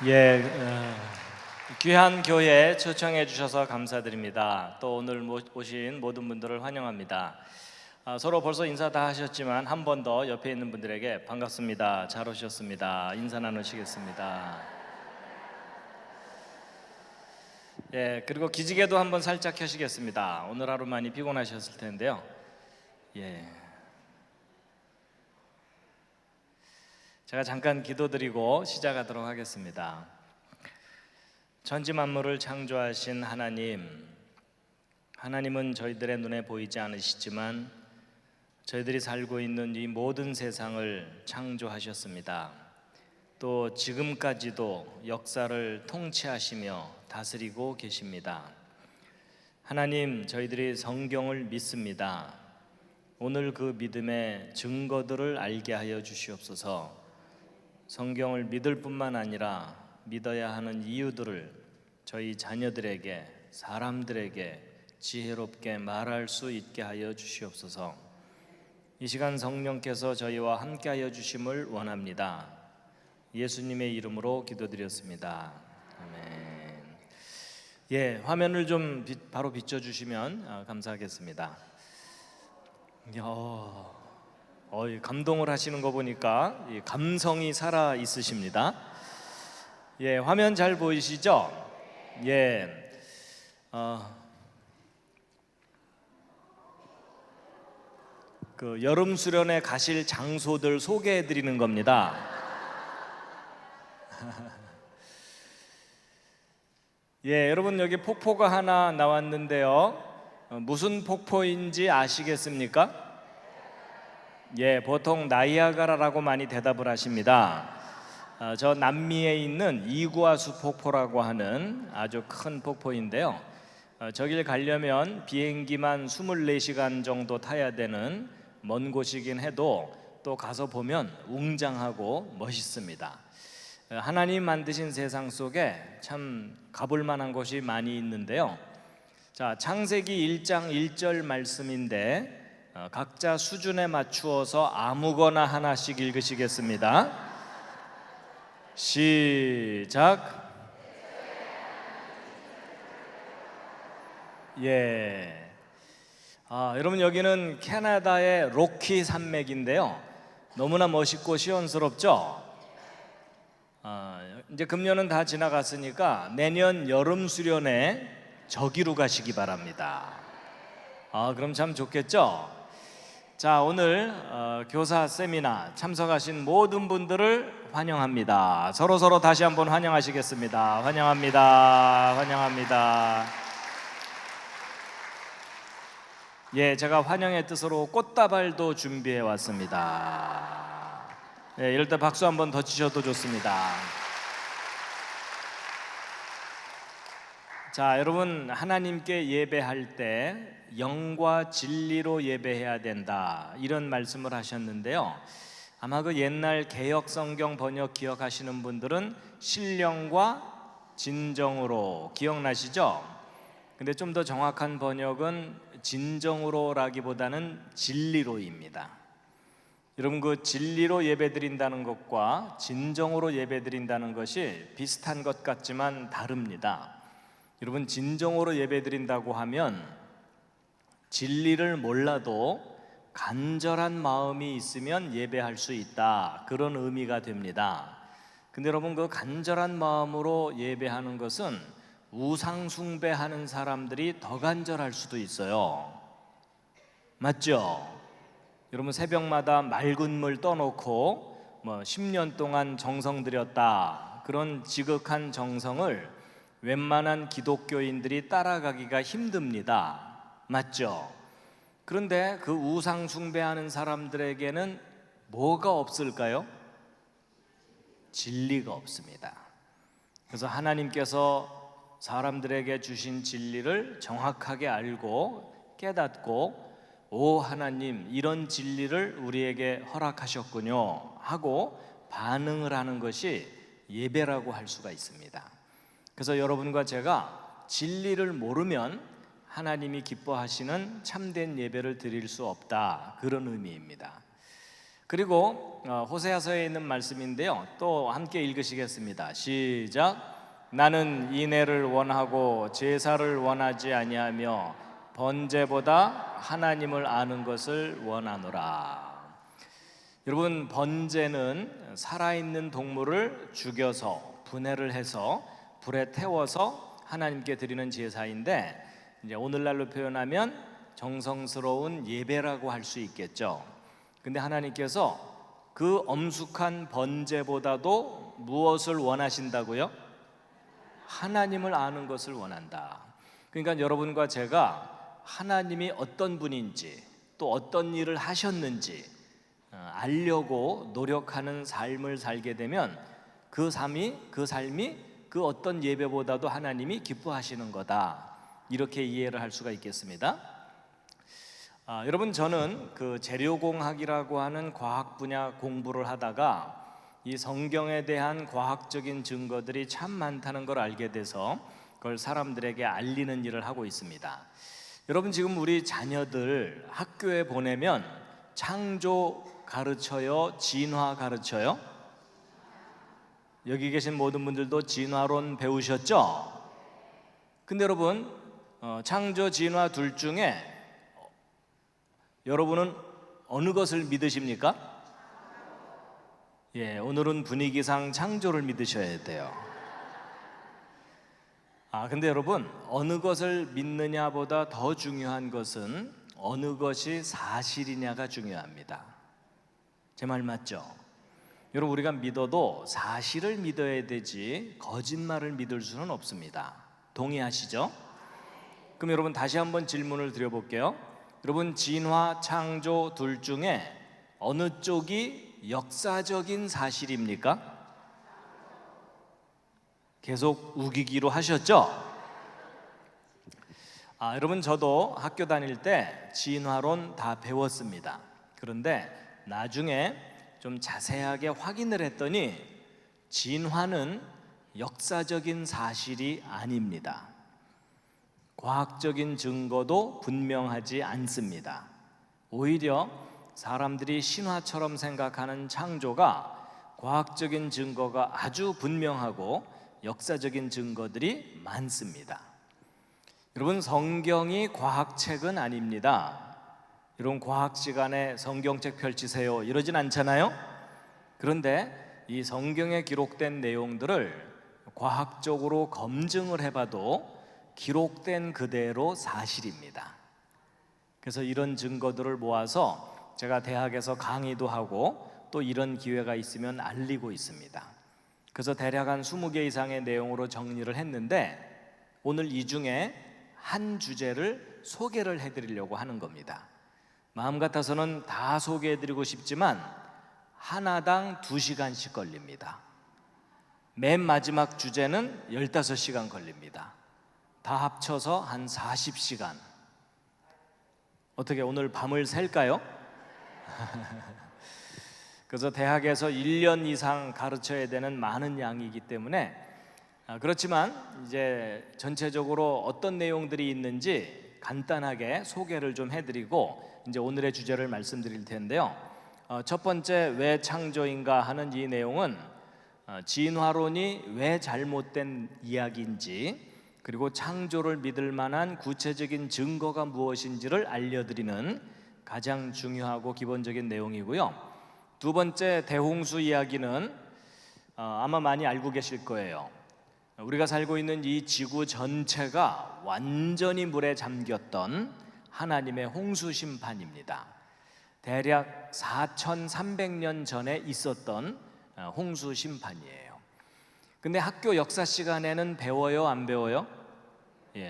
예, 귀한 교회에 초청해 주셔서 감사드립니다. 또 오늘 오신 모든 분들을 환영합니다. 서로 벌써 인사 다 하셨지만 한 번 더 옆에 있는 분들에게 반갑습니다. 잘 오셨습니다. 인사 나누시겠습니다. 예, 그리고 기지개도 한번 살짝 켜시겠습니다. 오늘 하루 많이 피곤하셨을 텐데요. 예. 제가 잠깐 기도드리고 시작하도록 하겠습니다. 천지 만물을 창조하신 하나님은 저희들의 눈에 보이지 않으시지만 저희들이 살고 있는 이 모든 세상을 창조하셨습니다. 또 지금까지도 역사를 통치하시며 다스리고 계십니다. 하나님, 저희들이 성경을 믿습니다. 오늘 그 믿음의 증거들을 알게 하여 주시옵소서. 성경을 믿을 뿐만 아니라 믿어야 하는 이유들을 저희 자녀들에게, 사람들에게 지혜롭게 말할 수 있게 하여 주시옵소서. 이 시간 성령께서 저희와 함께 하여 주심을 원합니다. 예수님의 이름으로 기도드렸습니다. 아멘. 예, 화면을 좀 바로 비춰주시면 감사하겠습니다. 감동을 하시는 거 보니까 감성이 살아 있으십니다. 예, 화면 잘 보이시죠? 예, 그 여름 수련회 가실 장소들 소개해 드리는 겁니다. 예, 여러분 여기 폭포가 하나 나왔는데요. 무슨 폭포인지 아시겠습니까? 예, 보통 나이아가라라고 많이 대답을 하십니다. 저 남미에 있는 이구아수 폭포라고 하는 아주 큰 폭포인데요. 저길 가려면 비행기만 24시간 정도 타야 되는 먼 곳이긴 해도 또 가서 보면 웅장하고 멋있습니다. 하나님 만드신 세상 속에 참 가볼 만한 곳이 많이 있는데요. 자, 창세기 1장 1절 말씀인데 각자 수준에 맞추어서 아무거나 하나씩 읽으시겠습니다. 시작. 예. 여러분 여기는 캐나다의 로키 산맥인데요. 너무나 멋있고 시원스럽죠? 이제 금년은 다 지나갔으니까 내년 여름 수련회 저기로 가시기 바랍니다. 그럼 참 좋겠죠? 자, 오늘 교사 세미나 참석하신 모든 분들을 환영합니다. 서로 다시 한번 환영하시겠습니다. 환영합니다. 예, 제가 환영의 뜻으로 꽃다발도 준비해 왔습니다. 예, 이럴 때 박수 한번 더 치셔도 좋습니다. 자, 여러분 하나님께 예배할 때 영과 진리로 예배해야 된다, 이런 말씀을 하셨는데요. 아마 그 옛날 개역 성경 번역 기억하시는 분들은 신령과 진정으로 기억나시죠? 근데 좀 더 정확한 번역은 진정으로라기보다는 진리로입니다. 여러분 그 진리로 예배드린다는 것과 진정으로 예배드린다는 것이 비슷한 것 같지만 다릅니다. 여러분 진정으로 예배드린다고 하면 진리를 몰라도 간절한 마음이 있으면 예배할 수 있다, 그런 의미가 됩니다. 근데 여러분 그 간절한 마음으로 예배하는 것은 우상 숭배하는 사람들이 더 간절할 수도 있어요. 맞죠? 여러분 새벽마다 맑은 물 떠놓고 10년 동안 정성 들였다, 그런 지극한 정성을 웬만한 기독교인들이 따라가기가 힘듭니다. 맞죠? 그런데 그 우상 숭배하는 사람들에게는 뭐가 없을까요? 진리가 없습니다. 그래서 하나님께서 사람들에게 주신 진리를 정확하게 알고 깨닫고, 오 하나님, 이런 진리를 우리에게 허락하셨군요 하고 반응을 하는 것이 예배라고 할 수가 있습니다. 그래서 여러분과 제가 진리를 모르면 하나님이 기뻐하시는 참된 예배를 드릴 수 없다, 그런 의미입니다. 그리고 호세아서에 있는 말씀인데요. 또 함께 읽으시겠습니다. 시작. 나는 인애를 원하고 제사를 원하지 아니하며 번제보다 하나님을 아는 것을 원하노라. 여러분, 번제는 살아있는 동물을 죽여서 분해를 해서 불에 태워서 하나님께 드리는 제사인데, 이제 오늘날로 표현하면 정성스러운 예배라고 할 수 있겠죠. 근데 하나님께서 그 엄숙한 번제보다도 무엇을 원하신다고요? 하나님을 아는 것을 원한다. 그러니까 여러분과 제가 하나님이 어떤 분인지, 또 어떤 일을 하셨는지 알려고 노력하는 삶을 살게 되면 그 삶이 그 어떤 예배보다도 하나님이 기뻐하시는 거다, 이렇게 이해를 할 수가 있겠습니다. 여러분, 저는 그 재료공학이라고 하는 과학 분야 공부를 하다가 이 성경에 대한 과학적인 증거들이 참 많다는 걸 알게 돼서 그걸 사람들에게 알리는 일을 하고 있습니다. 여러분, 지금 우리 자녀들 학교에 보내면 창조 가르쳐요, 진화 가르쳐요? 여기 계신 모든 분들도 진화론 배우셨죠? 근데 여러분, 창조, 진화 둘 중에 여러분은 어느 것을 믿으십니까? 오늘은 분위기상 창조를 믿으셔야 돼요. 근데 여러분, 어느 것을 믿느냐보다 더 중요한 것은 어느 것이 사실이냐가 중요합니다. 제 말 맞죠? 여러분, 우리가 믿어도 사실을 믿어야 되지 거짓말을 믿을 수는 없습니다. 동의하시죠? 그럼 여러분, 다시 한번 질문을 드려볼게요. 여러분, 진화, 창조 둘 중에 어느 쪽이 역사적인 사실입니까? 계속 우기기로 하셨죠? 여러분, 저도 학교 다닐 때 진화론 다 배웠습니다. 그런데 나중에 좀 자세하게 확인을 했더니 진화는 역사적인 사실이 아닙니다. 과학적인 증거도 분명하지 않습니다. 오히려 사람들이 신화처럼 생각하는 창조가 과학적인 증거가 아주 분명하고 역사적인 증거들이 많습니다. 여러분, 성경이 과학책은 아닙니다. 여러분, 과학 시간에 성경책 펼치세요 이러진 않잖아요. 그런데 이 성경에 기록된 내용들을 과학적으로 검증을 해봐도 기록된 그대로 사실입니다. 그래서 이런 증거들을 모아서 제가 대학에서 강의도 하고 또 이런 기회가 있으면 알리고 있습니다. 그래서 대략 한 20개 이상의 내용으로 정리를 했는데 오늘 이 중에 한 주제를 소개를 해드리려고 하는 겁니다. 마음 같아서는 다 소개해드리고 싶지만 하나당 2시간씩 걸립니다. 맨 마지막 주제는 15시간 걸립니다. 다 합쳐서 한 40시간. 어떻게 오늘 밤을 샐까요? 그래서 대학에서 1년 이상 가르쳐야 되는 많은 양이기 때문에 그렇지만 이제 전체적으로 어떤 내용들이 있는지 간단하게 소개를 좀 해드리고 이제 오늘의 주제를 말씀드릴 텐데요. 첫 번째, 왜 창조인가 하는 이 내용은 진화론이 왜 잘못된 이야기인지, 그리고 창조를 믿을 만한 구체적인 증거가 무엇인지를 알려드리는 가장 중요하고 기본적인 내용이고요. 두 번째, 대홍수 이야기는 아마 많이 알고 계실 거예요. 우리가 살고 있는 이 지구 전체가 완전히 물에 잠겼던 하나님의 홍수 심판입니다. 대략 4,300년 전에 있었던 홍수 심판이에요. 근데 학교 역사 시간에는 배워요, 안 배워요?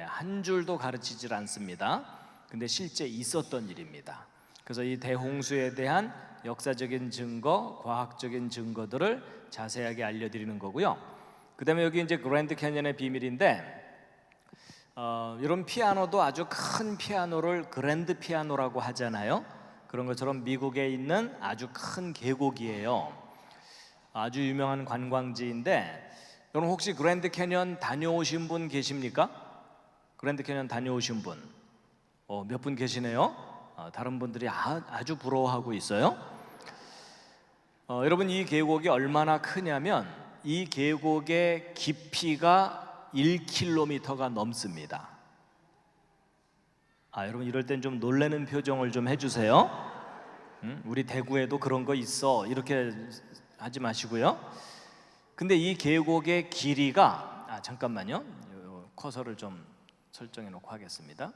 한 줄도 가르치질 않습니다. 근데 실제 있었던 일입니다. 그래서 이 대홍수에 대한 역사적인 증거, 과학적인 증거들을 자세하게 알려드리는 거고요. 그 다음에 여기 이제 그랜드 캐니언의 비밀인데, 이런 피아노도 아주 큰 피아노를 그랜드 피아노라고 하잖아요. 그런 것처럼 미국에 있는 아주 큰 계곡이에요. 아주 유명한 관광지인데, 여러분 혹시 그랜드 캐니언 다녀오신 분 계십니까? 그랜드 캐니언 다녀오신 분? 몇 분 계시네요. 다른 분들이 아주 부러워하고 있어요. 여러분, 이 계곡이 얼마나 크냐면 이 계곡의 깊이가 1km가 넘습니다. 여러분, 이럴 땐 좀 놀라는 표정을 좀 해주세요. 우리 대구에도 그런 거 있어 이렇게 하지 마시고요. 근데 이 계곡의 길이가 잠깐만요. 커서를 좀 설정해 놓고 하겠습니다.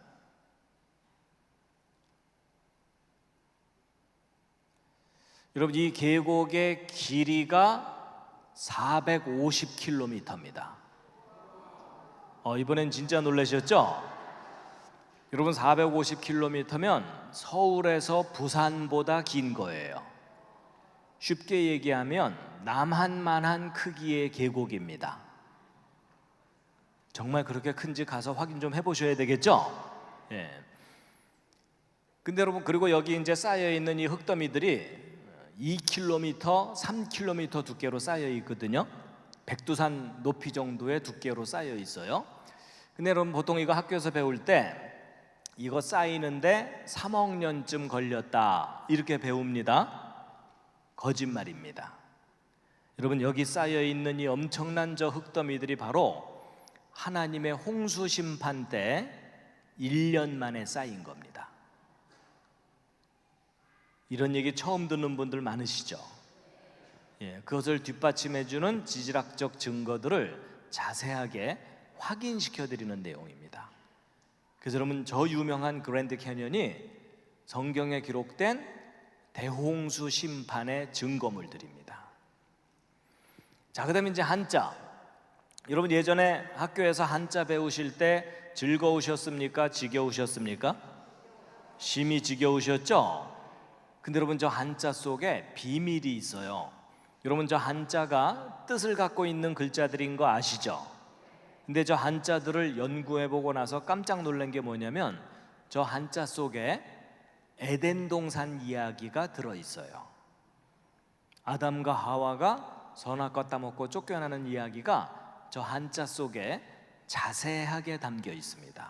여러분, 이 계곡의 길이가 450km입니다. 이번엔 진짜 놀라셨죠? 여러분, 450km면 서울에서 부산보다 긴 거예요. 쉽게 얘기하면 남한만한 크기의 계곡입니다. 정말 그렇게 큰지 가서 확인 좀 해보셔야 되겠죠? 예. 근데 여러분, 그리고 여기 이제 쌓여 있는 이 흙더미들이 2km, 3km 두께로 쌓여 있거든요. 백두산 높이 정도의 두께로 쌓여 있어요. 근데 여러분, 보통 이거 학교에서 배울 때 이거 쌓이는데 3억 년쯤 걸렸다 이렇게 배웁니다. 거짓말입니다. 여러분, 여기 쌓여 있는 이 엄청난 저 흙더미들이 바로 하나님의 홍수 심판 때 1년 만에 쌓인 겁니다. 이런 얘기 처음 듣는 분들 많으시죠? 그것을 뒷받침해주는 지질학적 증거들을 자세하게 확인시켜 드리는 내용입니다. 그래서 여러분, 저 유명한 그랜드 캐년이 성경에 기록된 대홍수 심판의 증거물들입니다. 자, 그다음에 이제 한자. 여러분, 예전에 학교에서 한자 배우실 때 즐거우셨습니까? 지겨우셨습니까? 심히 지겨우셨죠? 근데 여러분, 저 한자 속에 비밀이 있어요. 여러분, 저 한자가 뜻을 갖고 있는 글자들인 거 아시죠? 근데 저 한자들을 연구해보고 나서 깜짝 놀란 게 뭐냐면 저 한자 속에 에덴 동산 이야기가 들어있어요. 아담과 하와가 선악과 따먹고 쫓겨나는 이야기가 저 한자 속에 자세하게 담겨 있습니다.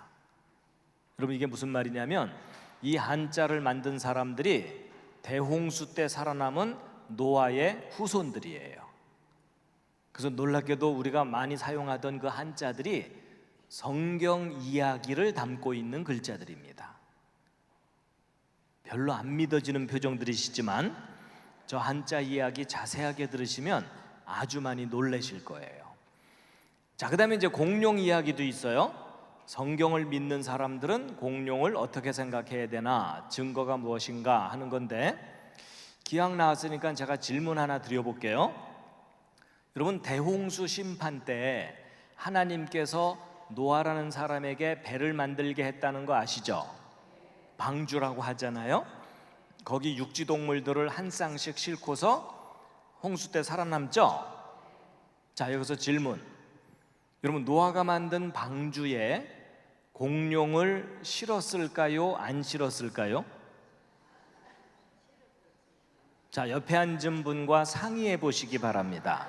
여러분, 이게 무슨 말이냐면 이 한자를 만든 사람들이 대홍수 때 살아남은 노아의 후손들이에요. 그래서 놀랍게도 우리가 많이 사용하던 그 한자들이 성경 이야기를 담고 있는 글자들입니다. 별로 안 믿어지는 표정들이시지만 저 한자 이야기 자세하게 들으시면 아주 많이 놀라실 거예요. 자, 그 다음에 이제 공룡 이야기도 있어요. 성경을 믿는 사람들은 공룡을 어떻게 생각해야 되나, 증거가 무엇인가 하는 건데, 기왕 나왔으니까 제가 질문 하나 드려볼게요. 여러분, 대홍수 심판 때 하나님께서 노아라는 사람에게 배를 만들게 했다는 거 아시죠? 방주라고 하잖아요. 거기 육지 동물들을 한 쌍씩 싣고서 홍수 때 살아남죠? 자, 여기서 질문. 여러분, 노아가 만든 방주에 공룡을 실었을까요? 안 실었을까요? 자, 옆에 앉은 분과 상의해 보시기 바랍니다.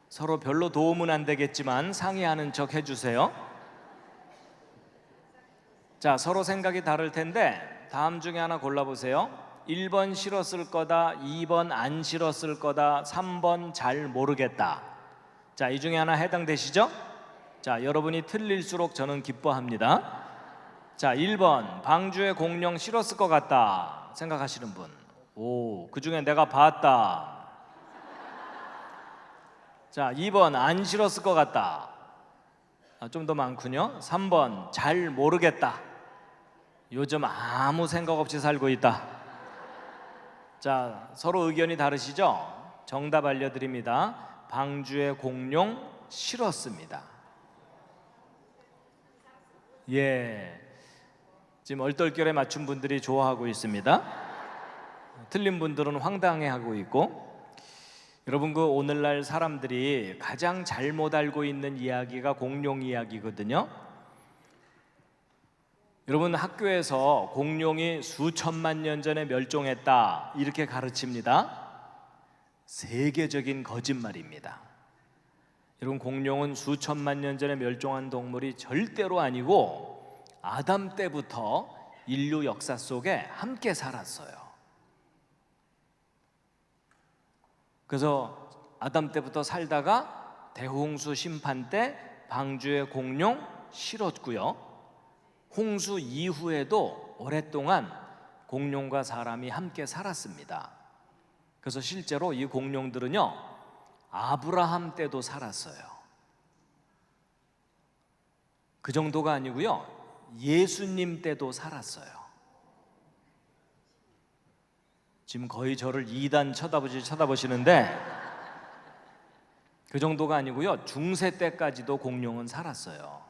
서로 별로 도움은 안 되겠지만 상의하는 척 해주세요. 자, 서로 생각이 다를 텐데 다음 중에 하나 골라보세요. 1번 싫었을 거다, 2번 안 싫었을 거다, 3번 잘 모르겠다. 자, 이 중에 하나 해당되시죠? 자, 여러분이 틀릴수록 저는 기뻐합니다. 자, 1번 방주에 공룡 싫었을 것 같다 생각하시는 분. 오, 그 중에 내가 봤다. 자, 2번 안 싫었을 것 같다. 좀 더 많군요. 3번 잘 모르겠다. 요즘 아무 생각 없이 살고 있다. 자, 서로 의견이 다르시죠? 정답 알려드립니다. 방주의 공룡 싫었습니다. 지금 얼떨결에 맞춘 분들이 좋아하고 있습니다. 틀린 분들은 황당해하고 있고. 여러분, 그 오늘날 사람들이 가장 잘못 알고 있는 이야기가 공룡 이야기거든요. 여러분, 학교에서 공룡이 수천만 년 전에 멸종했다 이렇게 가르칩니다. 세계적인 거짓말입니다. 여러분, 공룡은 수천만 년 전에 멸종한 동물이 절대로 아니고 아담 때부터 인류 역사 속에 함께 살았어요. 그래서 아담 때부터 살다가 대홍수 심판 때 방주에 공룡 실었고요. 홍수 이후에도 오랫동안 공룡과 사람이 함께 살았습니다. 그래서 실제로 이 공룡들은요, 아브라함 때도 살았어요. 그 정도가 아니고요, 예수님 때도 살았어요. 지금 거의 저를 2단 쳐다보시는데 그 정도가 아니고요, 중세 때까지도 공룡은 살았어요.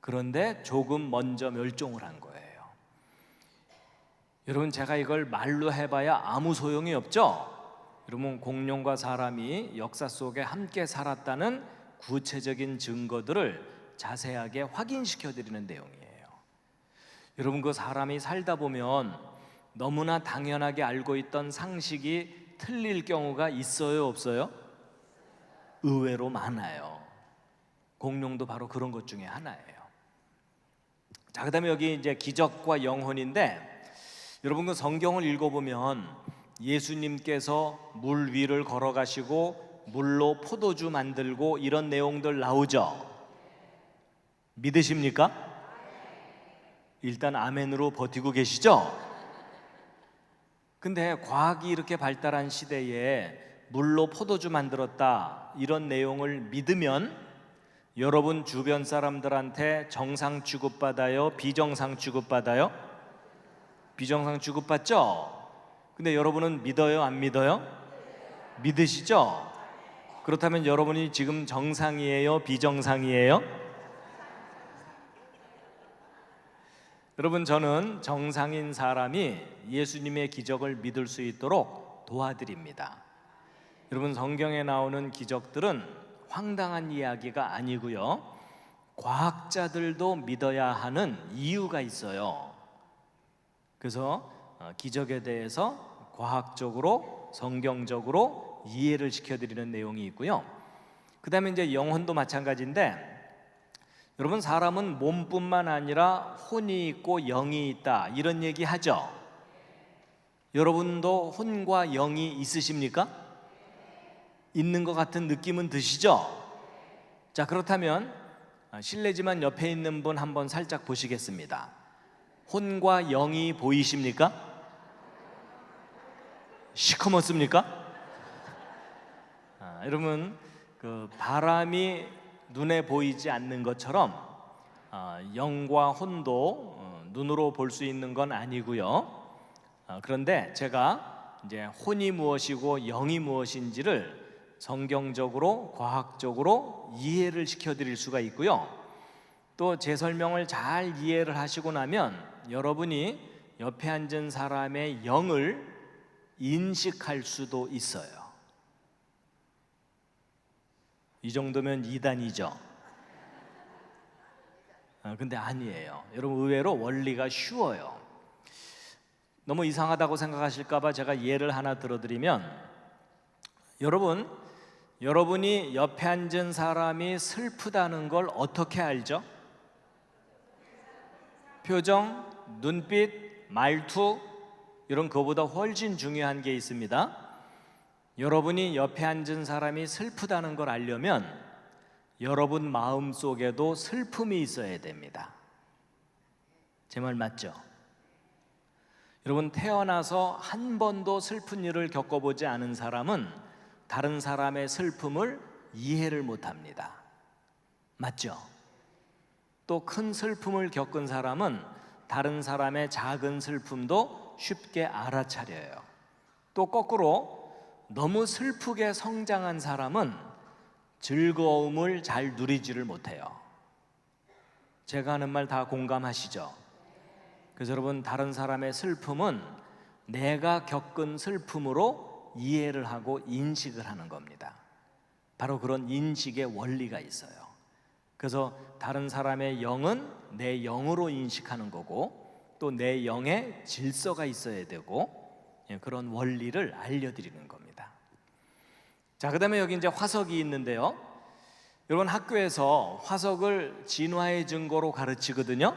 그런데 조금 먼저 멸종을 한 거예요. 여러분, 제가 이걸 말로 해봐야 아무 소용이 없죠? 여러분, 공룡과 사람이 역사 속에 함께 살았다는 구체적인 증거들을 자세하게 확인시켜 드리는 내용이에요. 여러분, 그 사람이 살다 보면 너무나 당연하게 알고 있던 상식이 틀릴 경우가 있어요, 없어요? 의외로 많아요. 공룡도 바로 그런 것 중에 하나예요. 자, 그다음에 여기 이제 기적과 영혼인데, 여러분 그 성경을 읽어보면 예수님께서 물 위를 걸어가시고 물로 포도주 만들고 이런 내용들 나오죠? 믿으십니까? 일단 아멘으로 버티고 계시죠? 근데 과학이 이렇게 발달한 시대에 물로 포도주 만들었다 이런 내용을 믿으면 여러분 주변 사람들한테 정상 취급받아요? 비정상 취급받아요? 비정상 취급받죠? 근데 여러분은 믿어요? 안 믿어요? 믿으시죠? 그렇다면 여러분이 지금 정상이에요? 비정상이에요? 여러분, 저는 정상인 사람이 예수님의 기적을 믿을 수 있도록 도와드립니다. 여러분, 성경에 나오는 기적들은 황당한 이야기가 아니고요, 과학자들도 믿어야 하는 이유가 있어요. 그래서 기적에 대해서 과학적으로 성경적으로 이해를 시켜드리는 내용이 있고요. 그 다음에 이제 영혼도 마찬가지인데, 여러분 사람은 몸뿐만 아니라 혼이 있고 영이 있다 이런 얘기 하죠? 여러분도 혼과 영이 있으십니까? 있는 것 같은 느낌은 드시죠? 자, 그렇다면 실례지만 옆에 있는 분 한번 살짝 보시겠습니다. 혼과 영이 보이십니까? 시커멓습니까? 여러분, 그 바람이 눈에 보이지 않는 것처럼 영과 혼도 눈으로 볼 수 있는 건 아니고요. 그런데 제가 이제 혼이 무엇이고 영이 무엇인지를 성경적으로 과학적으로 이해를 시켜드릴 수가 있고요. 또 제 설명을 잘 이해를 하시고 나면 여러분이 옆에 앉은 사람의 영을 인식할 수도 있어요. 이 정도면 2단이죠. 근데 아니에요. 여러분, 의외로 원리가 쉬워요. 너무 이상하다고 생각하실까 봐 제가 예를 하나 들어드리면, 여러분이 옆에 앉은 사람이 슬프다는 걸 어떻게 알죠? 표정, 눈빛, 말투, 이런 거보다 훨씬 중요한 게 있습니다. 여러분이 옆에 앉은 사람이 슬프다는 걸 알려면 여러분 마음 속에도 슬픔이 있어야 됩니다. 제 말 맞죠? 여러분, 태어나서 한 번도 슬픈 일을 겪어보지 않은 사람은 다른 사람의 슬픔을 이해를 못합니다. 맞죠? 또 큰 슬픔을 겪은 사람은 다른 사람의 작은 슬픔도 쉽게 알아차려요. 또 거꾸로 너무 슬프게 성장한 사람은 즐거움을 잘 누리지를 못해요. 제가 하는 말 다 공감하시죠? 그래서 여러분, 다른 사람의 슬픔은 내가 겪은 슬픔으로 이해를 하고 인식을 하는 겁니다. 바로 그런 인식의 원리가 있어요. 그래서 다른 사람의 영은 내 영으로 인식하는 거고, 또 내 영에 질서가 있어야 되고, 그런 원리를 알려드리는 겁니다. 자, 그 다음에 여기 이제 화석이 있는데요. 여러분, 학교에서 화석을 진화의 증거로 가르치거든요.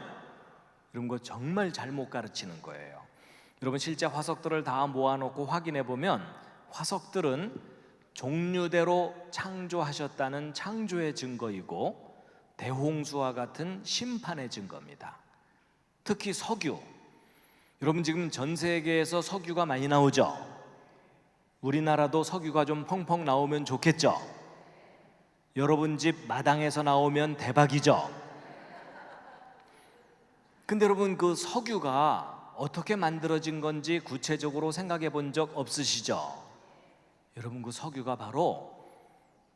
이런 거 정말 잘못 가르치는 거예요. 여러분, 실제 화석들을 다 모아놓고 확인해 보면 화석들은 종류대로 창조하셨다는 창조의 증거이고 대홍수와 같은 심판의 증거입니다. 특히 석유, 여러분 지금 전 세계에서 석유가 많이 나오죠? 우리나라도 석유가 좀 펑펑 나오면 좋겠죠? 여러분 집 마당에서 나오면 대박이죠? 근데 여러분 그 석유가 어떻게 만들어진 건지 구체적으로 생각해 본 적 없으시죠? 여러분 그 석유가 바로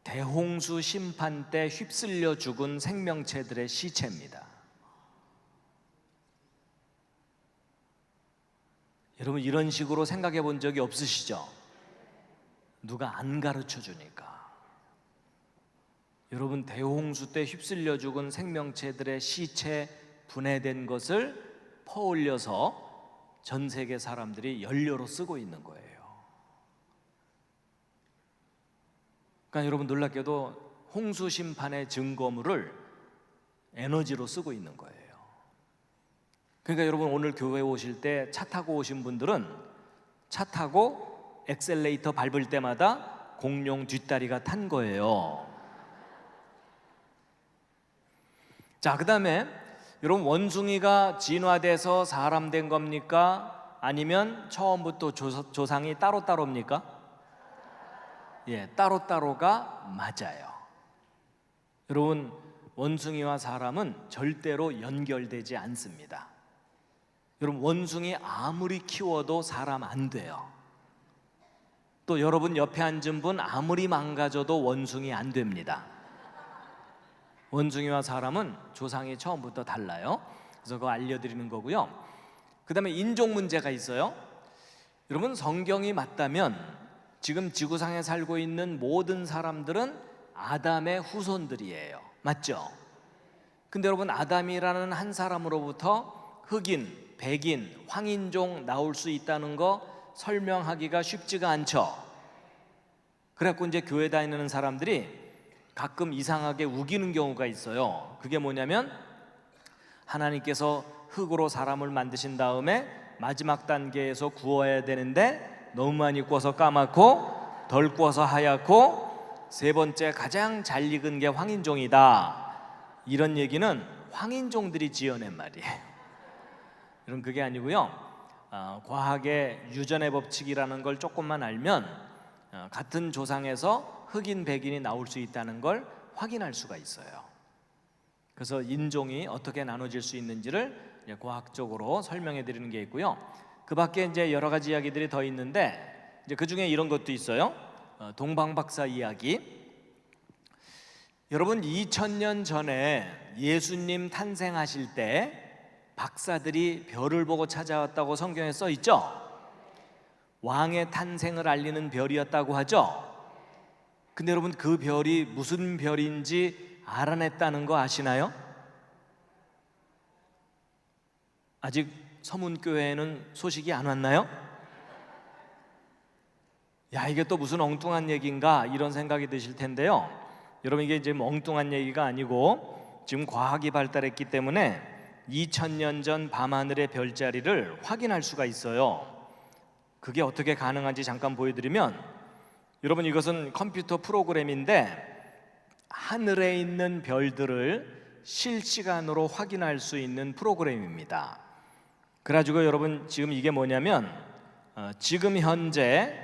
대홍수 심판 때 휩쓸려 죽은 생명체들의 시체입니다. 여러분 이런 식으로 생각해 본 적이 없으시죠? 누가 안 가르쳐 주니까. 여러분 대홍수 때 휩쓸려 죽은 생명체들의 시체 분해된 것을 퍼올려서 전 세계 사람들이 연료로 쓰고 있는 거예요. 그러니까 여러분 놀랍게도 홍수 심판의 증거물을 에너지로 쓰고 있는 거예요. 그러니까 여러분 오늘 교회 오실 때 차 타고 오신 분들은 차 타고 엑셀레이터 밟을 때마다 공룡 뒷다리가 탄 거예요. 자, 그 다음에 여러분 원숭이가 진화돼서 사람 된 겁니까? 아니면 처음부터 조상이 따로따로입니까? 예, 따로따로가 맞아요. 여러분 원숭이와 사람은 절대로 연결되지 않습니다. 여러분 원숭이 아무리 키워도 사람 안 돼요. 또 여러분 옆에 앉은 분 아무리 망가져도 원숭이 안 됩니다. 원숭이와 사람은 조상이 처음부터 달라요. 그래서 그거 알려드리는 거고요. 그 다음에 인종 문제가 있어요. 여러분 성경이 맞다면 지금 지구상에 살고 있는 모든 사람들은 아담의 후손들이에요. 맞죠? 근데 여러분 아담이라는 한 사람으로부터 흑인, 백인, 황인종 나올 수 있다는 거 설명하기가 쉽지가 않죠. 그래갖고 이제 교회 다니는 사람들이 가끔 이상하게 우기는 경우가 있어요. 그게 뭐냐면 하나님께서 흙으로 사람을 만드신 다음에 마지막 단계에서 구워야 되는데 너무 많이 구워서 까맣고 덜 구워서 하얗고 세 번째 가장 잘 익은 게 황인종이다. 이런 얘기는 황인종들이 지어낸 말이에요. 여러분 그게 아니고요. 과학의 유전의 법칙이라는 걸 조금만 알면 같은 조상에서 흑인, 백인이 나올 수 있다는 걸 확인할 수가 있어요. 그래서 인종이 어떻게 나눠질 수 있는지를 과학적으로 설명해 드리는 게 있고요. 그 밖에 이제 여러 가지 이야기들이 더 있는데 이제 그 중에 이런 것도 있어요. 동방박사 이야기. 여러분 2000년 전에 예수님 탄생하실 때 박사들이 별을 보고 찾아왔다고 성경에 써 있죠. 왕의 탄생을 알리는 별이었다고 하죠. 근데 여러분 그 별이 무슨 별인지 알아냈다는 거 아시나요? 아직 서문교회에는 소식이 안 왔나요? 야, 이게 또 무슨 엉뚱한 얘기인가 이런 생각이 드실 텐데요. 여러분 이게 지금 엉뚱한 얘기가 아니고 지금 과학이 발달했기 때문에 2000년 전 밤하늘의 별자리를 확인할 수가 있어요. 그게 어떻게 가능한지 잠깐 보여드리면, 여러분 이것은 컴퓨터 프로그램인데 하늘에 있는 별들을 실시간으로 확인할 수 있는 프로그램입니다. 그래가지고 여러분 지금 이게 뭐냐면 지금 현재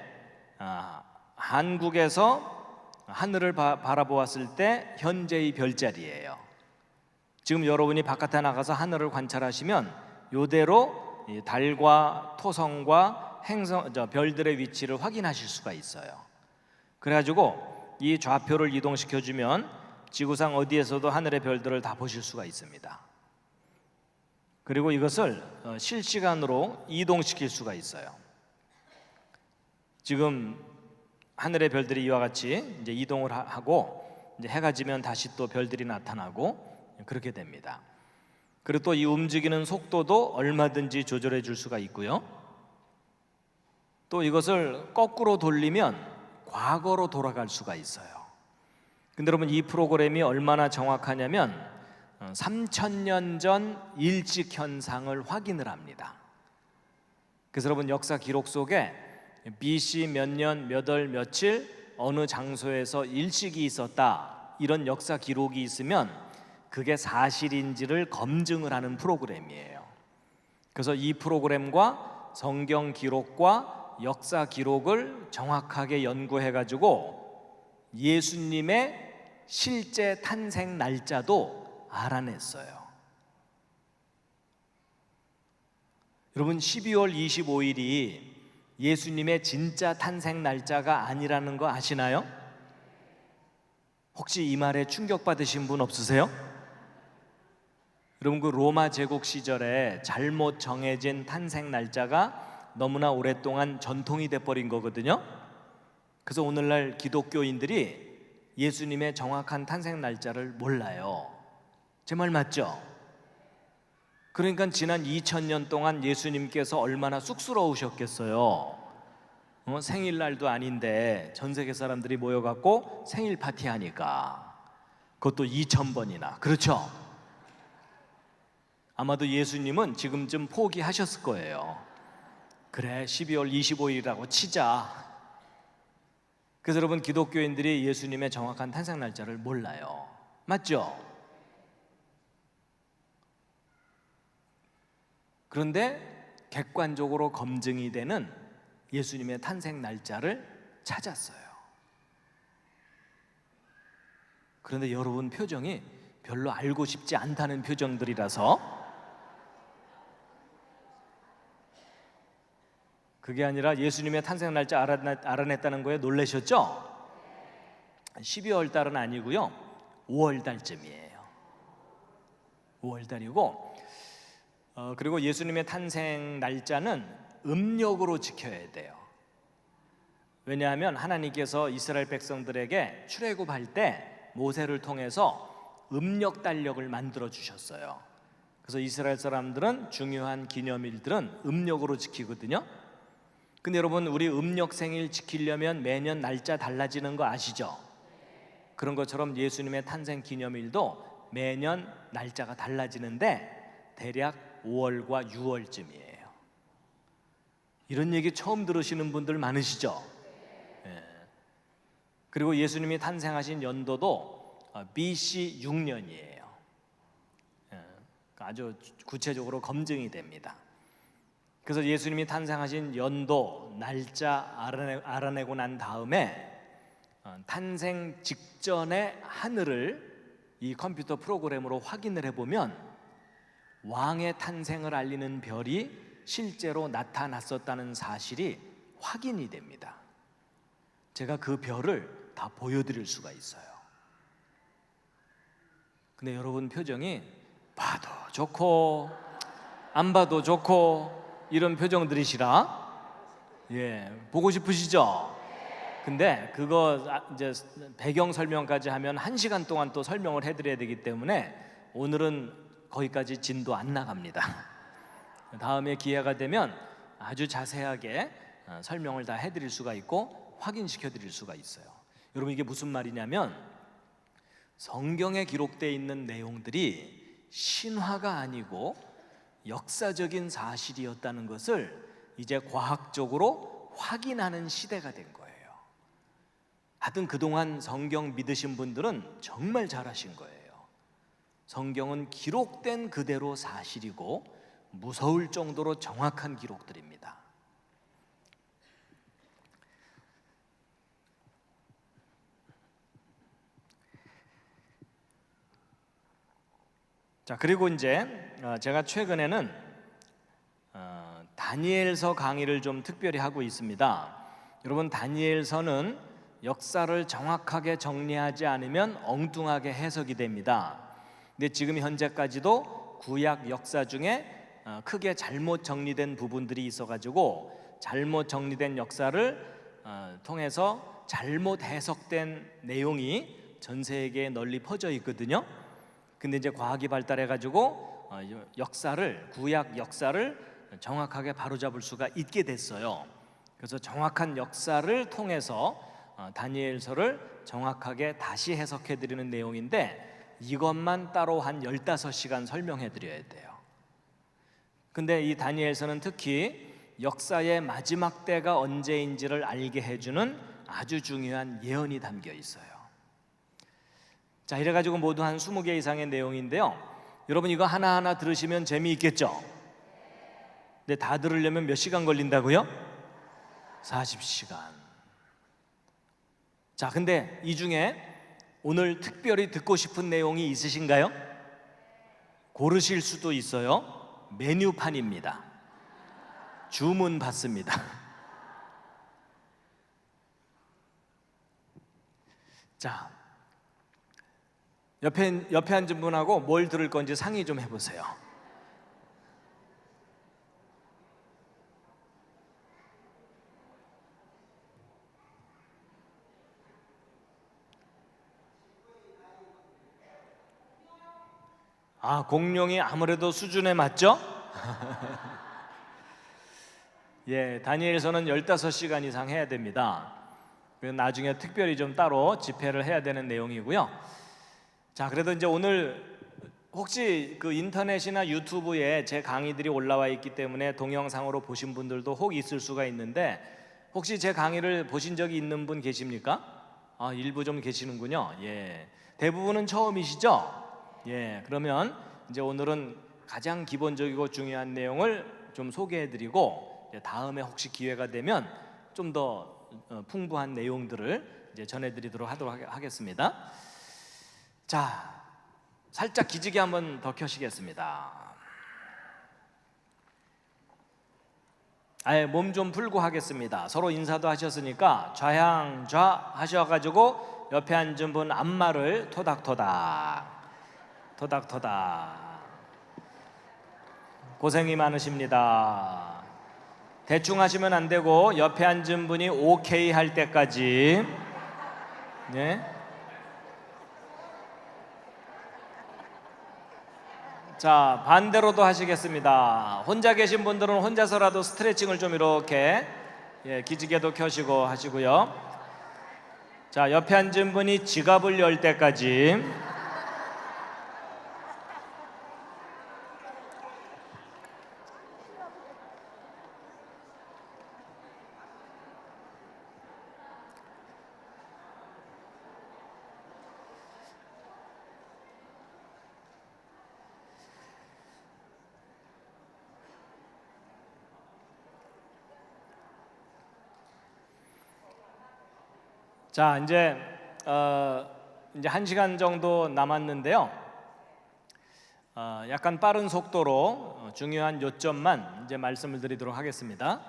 한국에서 하늘을 바라보았을 때 현재의 별자리예요. 지금 여러분이 바깥에 나가서 하늘을 관찰하시면 이대로 달과 토성과 별들의 위치를 확인하실 수가 있어요. 그래가지고 이 좌표를 이동시켜주면 지구상 어디에서도 하늘의 별들을 다 보실 수가 있습니다. 그리고 이것을 실시간으로 이동시킬 수가 있어요. 지금 하늘의 별들이 이와 같이 이제 이동을 하고 이제 해가 지면 다시 또 별들이 나타나고 그렇게 됩니다. 그리고 또 이 움직이는 속도도 얼마든지 조절해 줄 수가 있고요. 또 이것을 거꾸로 돌리면 과거로 돌아갈 수가 있어요. 근데 여러분 이 프로그램이 얼마나 정확하냐면 3000년 전 일찍 현상을 확인을 합니다. 그래서 여러분 역사 기록 속에 BC 몇 년, 몇 월, 며칠 어느 장소에서 일식이 있었다, 이런 역사 기록이 있으면 그게 사실인지를 검증을 하는 프로그램이에요. 그래서 이 프로그램과 성경 기록과 역사 기록을 정확하게 연구해 가지고 예수님의 실제 탄생 날짜도 알아냈어요. 여러분, 12월 25일이 예수님의 진짜 탄생 날짜가 아니라는 거 아시나요? 혹시 이 말에 충격받으신 분 없으세요? 여러분, 그 로마 제국 시절에 잘못 정해진 탄생 날짜가 너무나 오랫동안 전통이 돼버린 거거든요. 그래서 오늘날 기독교인들이 예수님의 정확한 탄생 날짜를 몰라요. 제 말 맞죠? 그러니까 지난 2000년 동안 예수님께서 얼마나 쑥스러우셨겠어요. 생일날도 아닌데 전 세계 사람들이 모여갖고 생일 파티하니까, 그것도 2000번이나. 그렇죠? 아마도 예수님은 지금쯤 포기하셨을 거예요. 그래, 12월 25일이라고 치자. 그래서 여러분, 기독교인들이 예수님의 정확한 탄생 날짜를 몰라요. 맞죠? 그런데 객관적으로 검증이 되는 예수님의 탄생 날짜를 찾았어요. 그런데 여러분 표정이 별로 알고 싶지 않다는 표정들이라서, 그게 아니라 예수님의 탄생 날짜 알아냈다는 거에 놀라셨죠? 12월 달은 아니고요, 5월 달쯤이에요. 5월 달이고, 그리고 예수님의 탄생 날짜는 음력으로 지켜야 돼요. 왜냐하면 하나님께서 이스라엘 백성들에게 출애굽할 때 모세를 통해서 음력 달력을 만들어 주셨어요. 그래서 이스라엘 사람들은 중요한 기념일들은 음력으로 지키거든요. 근데 여러분, 우리 음력 생일 지키려면 매년 날짜 달라지는 거 아시죠? 그런 것처럼 예수님의 탄생 기념일도 매년 날짜가 달라지는데 대략 5월과 6월쯤이에요. 이런 얘기 처음 들으시는 분들 많으시죠? 예. 그리고 예수님이 탄생하신 연도도 BC 6년이에요. 예. 아주 구체적으로 검증이 됩니다. 그래서 예수님이 탄생하신 연도, 날짜 알아내고 난 다음에 탄생 직전의 하늘을 이 컴퓨터 프로그램으로 확인을 해보면 왕의 탄생을 알리는 별이 실제로 나타났었다는 사실이 확인이 됩니다. 제가 그 별을 다 보여드릴 수가 있어요. 근데 여러분 표정이 봐도 좋고 안 봐도 좋고 이런 표정들이시라, 보고 싶으시죠? 근데 그거 이제 배경 설명까지 하면 1시간 동안 또 설명을 해드려야 되기 때문에 오늘은 거기까지 진도 안 나갑니다. 다음에 기회가 되면 아주 자세하게 설명을 다 해드릴 수가 있고 확인시켜 드릴 수가 있어요. 여러분, 이게 무슨 말이냐면 성경에 기록되어 있는 내용들이 신화가 아니고 역사적인 사실이었다는 것을 이제 과학적으로 확인하는 시대가 된 거예요. 하여튼 그동안 성경 믿으신 분들은 정말 잘하신 거예요. 성경은 기록된 그대로 사실이고 무서울 정도로 정확한 기록들입니다. 자, 그리고 이제 제가 최근에는 다니엘서 강의를 좀 특별히 하고 있습니다. 여러분, 다니엘서는 역사를 정확하게 정리하지 않으면 엉뚱하게 해석이 됩니다. 근데 지금 현재까지도 구약 역사 중에 크게 잘못 정리된 부분들이 있어가지고 잘못 정리된 역사를 통해서 잘못 해석된 내용이 전 세계에 널리 퍼져 있거든요. 근데 이제 과학이 발달해가지고 구약 역사를 정확하게 바로잡을 수가 있게 됐어요. 그래서 정확한 역사를 통해서 다니엘서를 정확하게 다시 해석해드리는 내용인데, 이것만 따로 한 15시간 설명해 드려야 돼요. 근데 이 다니엘서는 특히 역사의 마지막 때가 언제인지를 알게 해주는 아주 중요한 예언이 담겨 있어요. 자, 이래가지고 모두 한 20개 이상의 내용인데요. 여러분 이거 하나하나 들으시면 재미있겠죠? 근데 다 들으려면 몇 시간 걸린다고요? 40시간. 자, 근데 이 중에 오늘 특별히 듣고 싶은 내용이 있으신가요? 고르실 수도 있어요. 메뉴판입니다. 주문 받습니다. 자, 옆에 앉은 분하고 뭘 들을 건지 상의 좀 해보세요. 아, 공룡이 아무래도 수준에 맞죠? 예, 다니엘서는 15시간 이상 해야 됩니다. 나중에 특별히 좀 따로 집회를 해야 되는 내용이고요. 자, 그래도 이제 오늘 혹시 그 인터넷이나 유튜브에 제 강의들이 올라와 있기 때문에 동영상으로 보신 분들도 혹 있을 수가 있는데, 혹시 제 강의를 보신 적이 있는 분 계십니까? 아, 일부 좀 계시는군요. 예, 대부분은 처음이시죠? 예, 그러면 이제 오늘은 가장 기본적이고 중요한 내용을 좀 소개해드리고, 다음에 혹시 기회가 되면 좀 더 풍부한 내용들을 이제 전해드리도록 하겠습니다. 자, 살짝 기지개 한번 더 켜시겠습니다. 아예 몸 좀 풀고 하겠습니다. 서로 인사도 하셨으니까 좌향좌 하셔가지고 옆에 앉은 분 앞말을 토닥토닥 토닥토닥. 고생이 많으십니다. 대충 하시면 안 되고 옆에 앉은 분이 오케이 할 때까지. 네. 자, 반대로도 하시겠습니다. 혼자 계신 분들은 혼자서라도 스트레칭을 좀 이렇게, 예, 기지개도 켜시고 하시고요. 자, 옆에 앉은 분이 지갑을 열 때까지. 자, 이제 1시간 정도 남았는데요. 약간 빠른 속도로 중요한 요점만 이제 말씀을 드리도록 하겠습니다.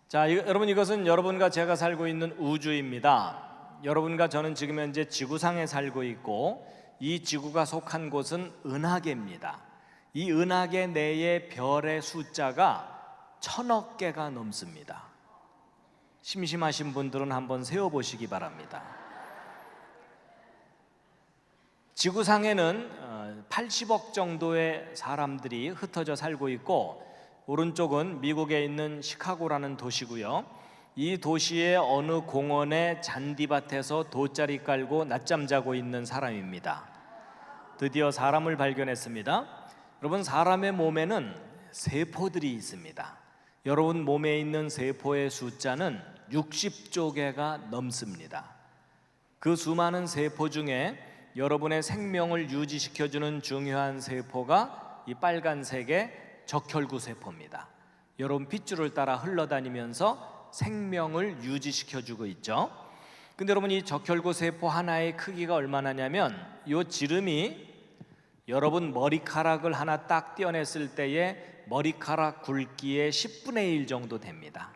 자, 여러분, 이것은 여러분과 제가 살고 있는 우주입니다. 여러분과 저는 지금 현재 지구상에 살고 있고, 이 지구가 속한 곳은 은하계입니다. 이 은하계 내의 별의 숫자가 1000억 개가 넘습니다. 심심하신 분들은 한번 세어보시기 바랍니다. 지구상에는 80억 정도의 사람들이 흩어져 살고 있고, 오른쪽은 미국에 있는 시카고라는 도시고요. 이 도시의 어느 공원의 잔디밭에서 돗자리 깔고 낮잠 자고 있는 사람입니다. 드디어 사람을 발견했습니다. 여러분, 사람의 몸에는 세포들이 있습니다. 여러분 몸에 있는 세포의 숫자는 60조 개가 넘습니다. 그 수많은 세포 중에 여러분의 생명을 유지시켜주는 중요한 세포가 이 빨간색의 적혈구 세포입니다. 여러분 핏줄을 따라 흘러다니면서 생명을 유지시켜주고 있죠. 근데 여러분, 이 적혈구 세포 하나의 크기가 얼마나냐면, 이 지름이 여러분 머리카락을 하나 딱 떼어냈을 때의 머리카락 굵기의 10분의 1 정도 됩니다.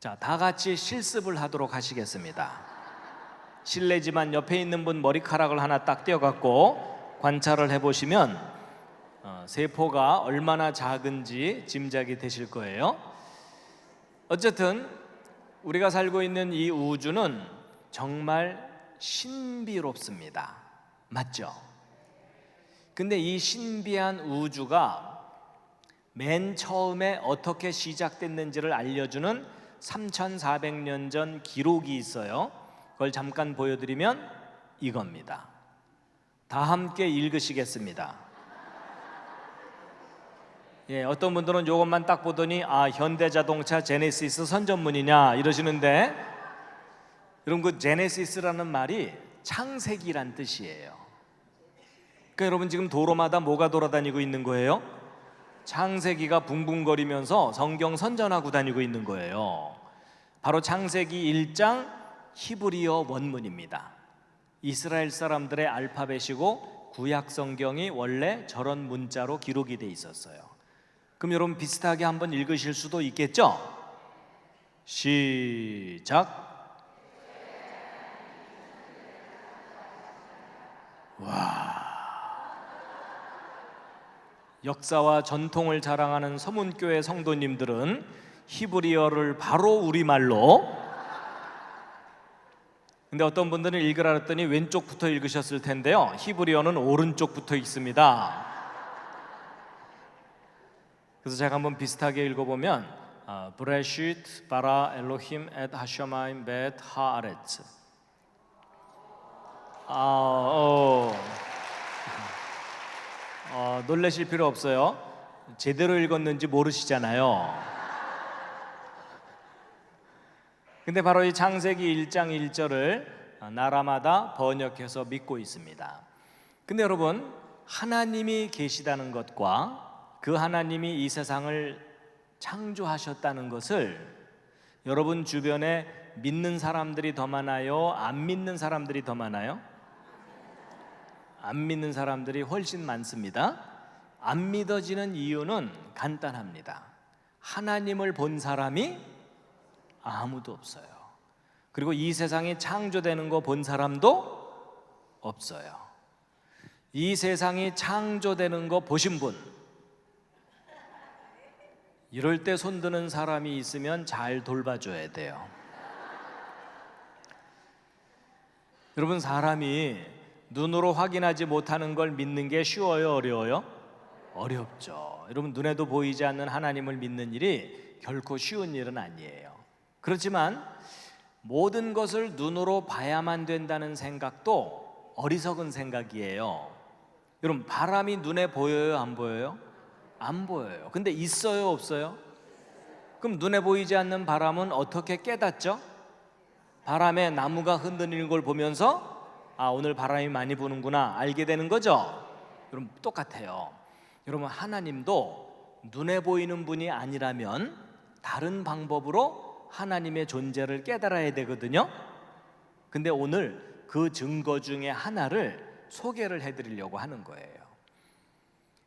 자, 다 같이 실습을 하도록 하시겠습니다. 실례지만 옆에 있는 분 머리카락을 하나 딱 떼어갖고 관찰을 해보시면 세포가 얼마나 작은지 짐작이 되실 거예요. 어쨌든 우리가 살고 있는 이 우주는 정말 신비롭습니다. 맞죠? 근데 이 신비한 우주가 맨 처음에 어떻게 시작됐는지를 알려주는 3400년 전 기록이 있어요. 그걸 잠깐 보여드리면 이겁니다. 다 함께 읽으시겠습니다. 예, 어떤 분들은 이것만 딱 보더니 현대자동차 제네시스 선전문이냐 이러시는데, 여러분 그 제네시스라는 말이 창세기란 뜻이에요. 그러니까 여러분 지금 도로마다 뭐가 돌아다니고 있는 거예요? 창세기가 붕붕거리면서 성경 선전하고 다니고 있는 거예요. 바로 창세기 1장 히브리어 원문입니다. 이스라엘 사람들의 알파벳이고 구약 성경이 원래 저런 문자로 기록이 돼 있었어요. 그럼 여러분 비슷하게 한번 읽으실 수도 있겠죠? 시작. 와. 역사와 전통을 자랑하는 서문교회 성도님들은 히브리어를 바로 우리말로, 근데 어떤 분들은 읽으라 했더니 왼쪽부터 읽으셨을 텐데요, 히브리어는 오른쪽부터 있습니다. 그래서 제가 한번 비슷하게 읽어보면 브레시트 바라 엘로힘 엣 하샤마임 벳 하아레츠. 놀라실 필요 없어요. 제대로 읽었는지 모르시잖아요. 근데 바로 이 창세기 1장 1절을 나라마다 번역해서 믿고 있습니다. 근데 여러분, 하나님이 계시다는 것과 그 하나님이 이 세상을 창조하셨다는 것을 여러분 주변에 믿는 사람들이 더 많아요? 안 믿는 사람들이 더 많아요? 안 믿는 사람들이 훨씬 많습니다. 안 믿어지는 이유는 간단합니다. 하나님을 본 사람이 아무도 없어요. 그리고 이 세상이 창조되는 거 본 사람도 없어요. 이 세상이 창조되는 거 보신 분, 이럴 때 손드는 사람이 있으면 잘 돌봐줘야 돼요. 여러분, 사람이 눈으로 확인하지 못하는 걸 믿는 게 쉬워요, 어려워요? 어렵죠. 여러분, 눈에도 보이지 않는 하나님을 믿는 일이 결코 쉬운 일은 아니에요. 그렇지만 모든 것을 눈으로 봐야만 된다는 생각도 어리석은 생각이에요. 여러분, 바람이 눈에 보여요, 안 보여요? 안 보여요. 근데 있어요, 없어요? 그럼 눈에 보이지 않는 바람은 어떻게 깨닫죠? 바람에 나무가 흔들리는 걸 보면서 오늘 바람이 많이 부는구나 알게 되는 거죠. 여러분, 똑같아요. 여러분, 하나님도 눈에 보이는 분이 아니라면 다른 방법으로 하나님의 존재를 깨달아야 되거든요. 근데 오늘 그 증거 중에 하나를 소개를 해드리려고 하는 거예요.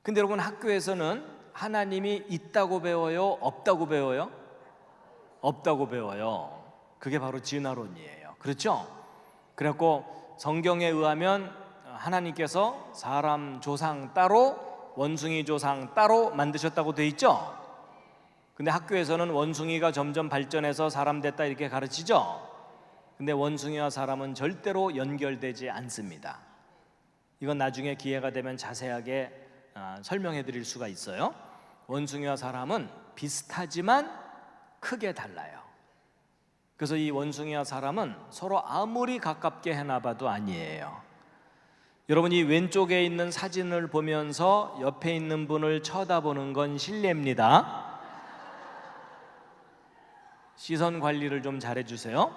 근데 여러분, 학교에서는 하나님이 있다고 배워요? 없다고 배워요? 없다고 배워요. 그게 바로 진화론이에요. 그렇죠? 그래갖고 성경에 의하면 하나님께서 사람 조상 따로 원숭이 조상 따로 만드셨다고 돼 있죠? 근데 학교에서는 원숭이가 점점 발전해서 사람 됐다 이렇게 가르치죠? 근데 원숭이와 사람은 절대로 연결되지 않습니다. 이건 나중에 기회가 되면 자세하게 설명해 드릴 수가 있어요. 원숭이와 사람은 비슷하지만 크게 달라요. 그래서 이 원숭이와 사람은 서로 아무리 가깝게 해놔봐도 아니에요. 여러분, 이 왼쪽에 있는 사진을 보면서 옆에 있는 분을 쳐다보는 건 실례입니다. 시선 관리를 좀 잘해주세요.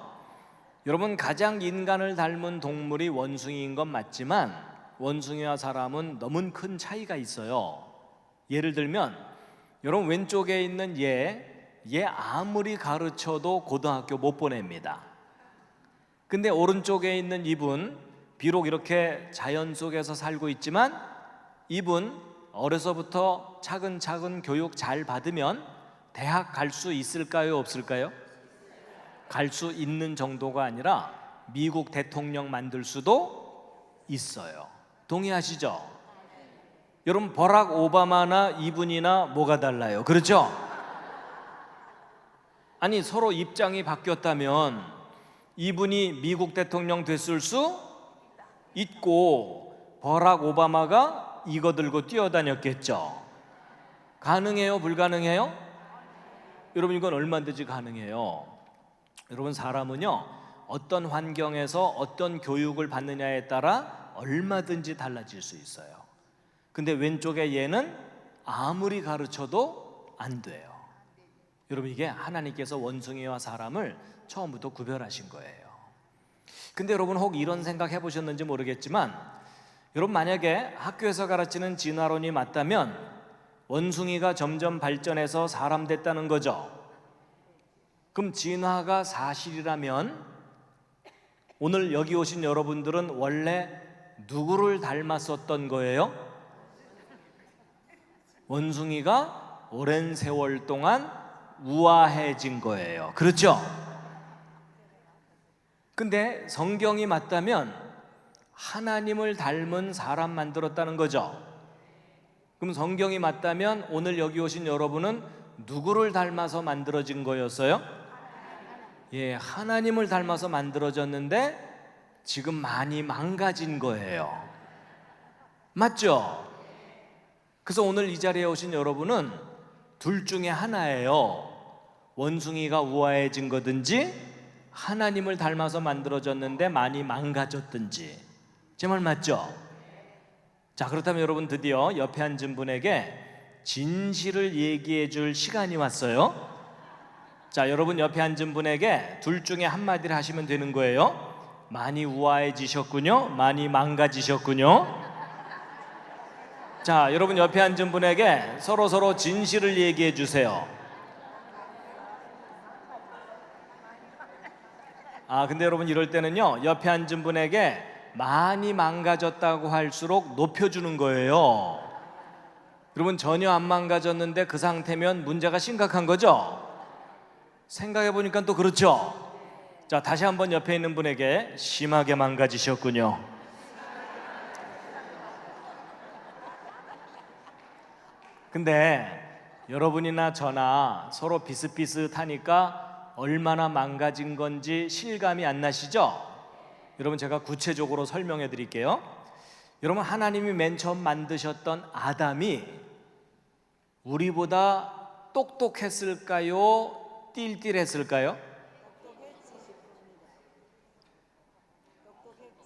여러분, 가장 인간을 닮은 동물이 원숭이인 건 맞지만 원숭이와 사람은 너무 큰 차이가 있어요. 예를 들면 여러분, 왼쪽에 있는 얘 아무리 가르쳐도 고등학교 못 보냅니다. 근데 오른쪽에 있는 이분, 비록 이렇게 자연 속에서 살고 있지만 이분 어려서부터 차근차근 교육 잘 받으면 대학 갈 수 있을까요, 없을까요? 갈 수 있는 정도가 아니라 미국 대통령 만들 수도 있어요. 동의하시죠? 여러분, 버락 오바마나 이분이나 뭐가 달라요? 그렇죠? 아니, 서로 입장이 바뀌었다면 이분이 미국 대통령 됐을 수 있고 버락 오바마가 이거 들고 뛰어다녔겠죠. 가능해요? 불가능해요? 여러분, 이건 얼마든지 가능해요. 여러분, 사람은요, 어떤 환경에서 어떤 교육을 받느냐에 따라 얼마든지 달라질 수 있어요. 근데 왼쪽에 얘는 아무리 가르쳐도 안 돼요. 여러분, 이게 하나님께서 원숭이와 사람을 처음부터 구별하신 거예요. 근데 여러분, 혹 이런 생각 해보셨는지 모르겠지만, 여러분 만약에 학교에서 가르치는 진화론이 맞다면 원숭이가 점점 발전해서 사람 됐다는 거죠. 그럼 진화가 사실이라면 오늘 여기 오신 여러분들은 원래 누구를 닮았었던 거예요? 원숭이가 오랜 세월 동안 우아해진 거예요. 그렇죠? 근데 성경이 맞다면 하나님을 닮은 사람 만들었다는 거죠. 그럼 성경이 맞다면 오늘 여기 오신 여러분은 누구를 닮아서 만들어진 거였어요? 예, 하나님을 닮아서 만들어졌는데 지금 많이 망가진 거예요. 맞죠? 그래서 오늘 이 자리에 오신 여러분은 둘 중에 하나예요. 원숭이가 우아해진 거든지 하나님을 닮아서 만들어졌는데 많이 망가졌든지. 제 말 맞죠? 자, 그렇다면 여러분 드디어 옆에 앉은 분에게 진실을 얘기해 줄 시간이 왔어요. 자, 여러분 옆에 앉은 분에게 둘 중에 한마디를 하시면 되는 거예요. 많이 우아해지셨군요. 많이 망가지셨군요. 자, 여러분 옆에 앉은 분에게 서로 진실을 얘기해 주세요. 근데 여러분 이럴 때는요, 옆에 앉은 분에게 많이 망가졌다고 할수록 높여주는 거예요. 여러분 전혀 안 망가졌는데 그 상태면 문제가 심각한 거죠? 생각해 보니까 또 그렇죠? 자, 다시 한번 옆에 있는 분에게 심하게 망가지셨군요. 근데 여러분이나 저나 서로 비슷비슷하니까 얼마나 망가진 건지 실감이 안 나시죠? 여러분 제가 구체적으로 설명해 드릴게요. 여러분 하나님이 맨 처음 만드셨던 아담이 우리보다 똑똑했을까요? 띨띨했을까요?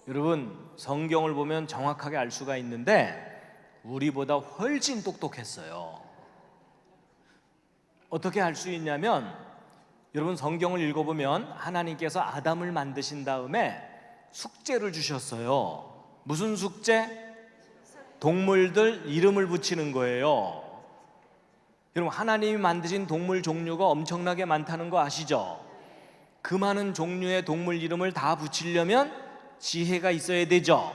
여러분 성경을 보면 정확하게 알 수가 있는데 우리보다 훨씬 똑똑했어요. 어떻게 알 수 있냐면 여러분 성경을 읽어보면 하나님께서 아담을 만드신 다음에 숙제를 주셨어요. 무슨 숙제? 동물들 이름을 붙이는 거예요. 여러분 하나님이 만드신 동물 종류가 엄청나게 많다는 거 아시죠? 그 많은 종류의 동물 이름을 다 붙이려면 지혜가 있어야 되죠.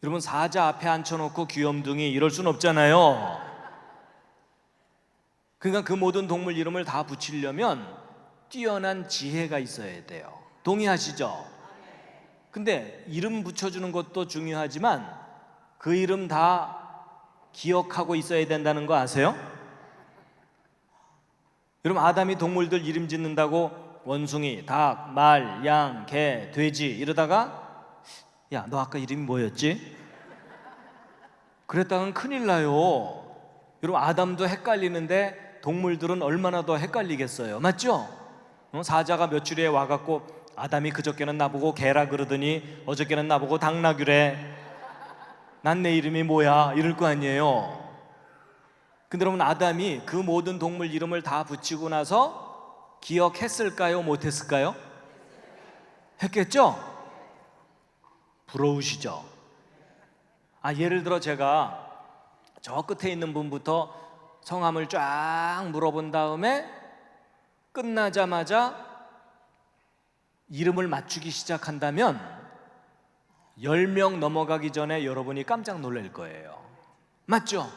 여러분 사자 앞에 앉혀놓고 귀염둥이 이럴 순 없잖아요. 그러니까 그 모든 동물 이름을 다 붙이려면 뛰어난 지혜가 있어야 돼요. 동의하시죠? 근데 이름 붙여주는 것도 중요하지만 그 이름 다 기억하고 있어야 된다는 거 아세요? 여러분 아담이 동물들 이름 짓는다고 원숭이, 닭, 말, 양, 개, 돼지 이러다가 야, 너 아까 이름이 뭐였지? 그랬다간 큰일 나요. 여러분 아담도 헷갈리는데 동물들은 얼마나 더 헷갈리겠어요. 맞죠? 사자가 며칠 후에 와갖고 아담이 그저께는 나보고 개라 그러더니 어저께는 나보고 당나귀래. 난 내 이름이 뭐야? 이럴 거 아니에요. 근데 여러분 아담이 그 모든 동물 이름을 다 붙이고 나서 기억했을까요? 못했을까요? 했겠죠? 부러우시죠? 예를 들어 제가 저 끝에 있는 분부터 성함을 쫙 물어본 다음에 끝나자마자 이름을 맞추기 시작한다면 10명 넘어가기 전에 여러분이 깜짝 놀랄 거예요. 맞죠?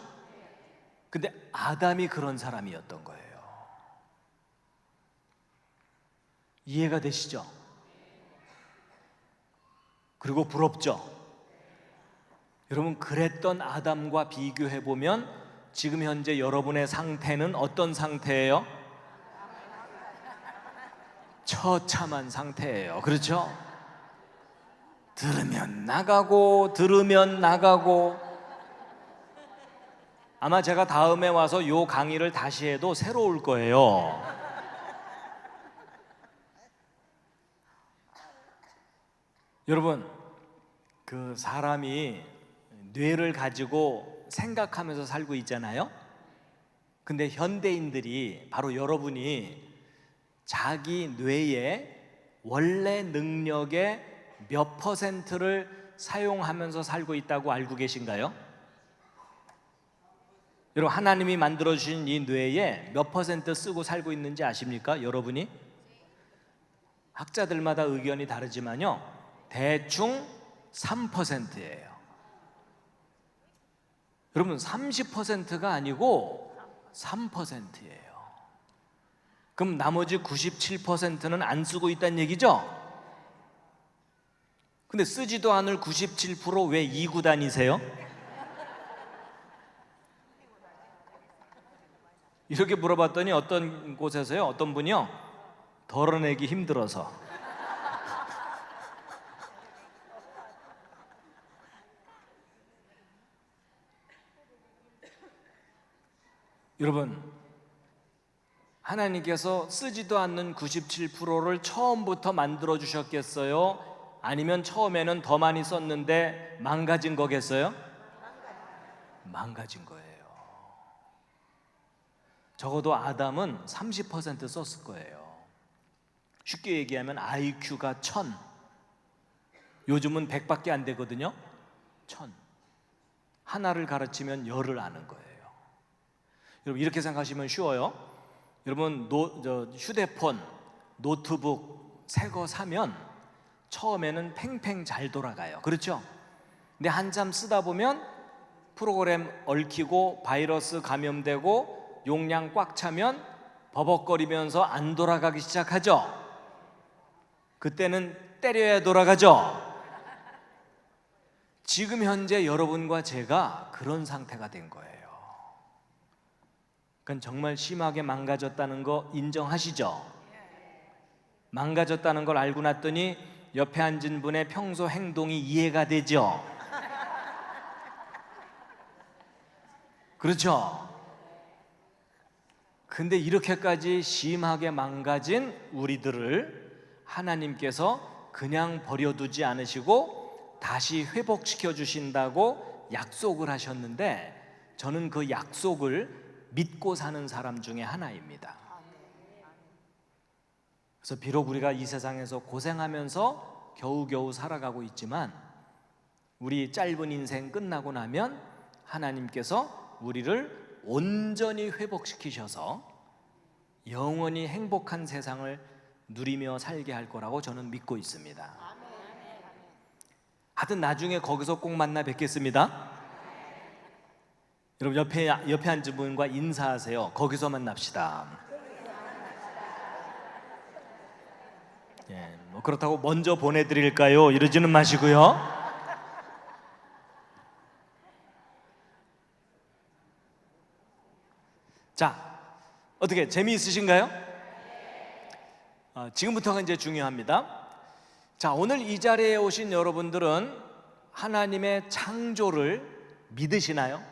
근데 아담이 그런 사람이었던 거예요. 이해가 되시죠? 그리고 부럽죠? 여러분 그랬던 아담과 비교해보면 지금 현재 여러분의 상태는 어떤 상태예요? 처참한 상태예요. 그렇죠? 들으면 나가고 아마 제가 다음에 와서 요 강의를 다시 해도 새로울 거예요. 여러분 그 사람이 뇌를 가지고 생각하면서 살고 있잖아요. 근데 현대인들이, 바로 여러분이 자기 뇌의 원래 능력의 몇 퍼센트를 사용하면서 살고 있다고 알고 계신가요? 여러분, 하나님이 만들어주신 이 뇌에 몇 퍼센트 쓰고 살고 있는지 아십니까? 여러분이? 학자들마다 의견이 다르지만요, 대충 3%예요. 여러분, 30%가 아니고 3%예요. 그럼 나머지 97%는 안 쓰고 있다는 얘기죠? 근데 쓰지도 않을 97% 왜 이고 다니세요? 이렇게 물어봤더니 어떤 곳에서요, 어떤 분이요, 덜어내기 힘들어서. 여러분, 하나님께서 쓰지도 않는 97%를 처음부터 만들어 주셨겠어요? 아니면 처음에는 더 많이 썼는데 망가진 거겠어요? 망가진 거예요. 적어도 아담은 30% 썼을 거예요. 쉽게 얘기하면 IQ가 1000, 요즘은 100밖에 안 되거든요. 1000. 하나를 가르치면 열을 아는 거예요. 여러분, 이렇게 생각하시면 쉬워요. 여러분, 휴대폰, 노트북 새 거 사면 처음에는 팽팽 잘 돌아가요. 그렇죠? 근데 한참 쓰다 보면 프로그램 얽히고 바이러스 감염되고 용량 꽉 차면 버벅거리면서 안 돌아가기 시작하죠. 그때는 때려야 돌아가죠. 지금 현재 여러분과 제가 그런 상태가 된 거예요. 그러니까 정말 심하게 망가졌다는 거 인정하시죠? 망가졌다는 걸 알고 났더니 옆에 앉은 분의 평소 행동이 이해가 되죠? 그렇죠? 근데 이렇게까지 심하게 망가진 우리들을 하나님께서 그냥 버려두지 않으시고 다시 회복시켜 주신다고 약속을 하셨는데, 저는 그 약속을 믿고 사는 사람 중에 하나입니다. 그래서 비록 우리가 이 세상에서 고생하면서 겨우겨우 살아가고 있지만, 우리 짧은 인생 끝나고 나면 하나님께서 우리를 온전히 회복시키셔서 영원히 행복한 세상을 누리며 살게 할 거라고 저는 믿고 있습니다. 하여튼 나중에 거기서 꼭 만나 뵙겠습니다. 여러분, 옆에 앉은 분과 인사하세요. 거기서 만납시다. 예, 뭐 그렇다고 먼저 보내드릴까요? 이러지는 마시고요. 자, 어떻게 재미있으신가요? 지금부터가 이제 중요합니다. 자, 오늘 이 자리에 오신 여러분들은 하나님의 창조를 믿으시나요?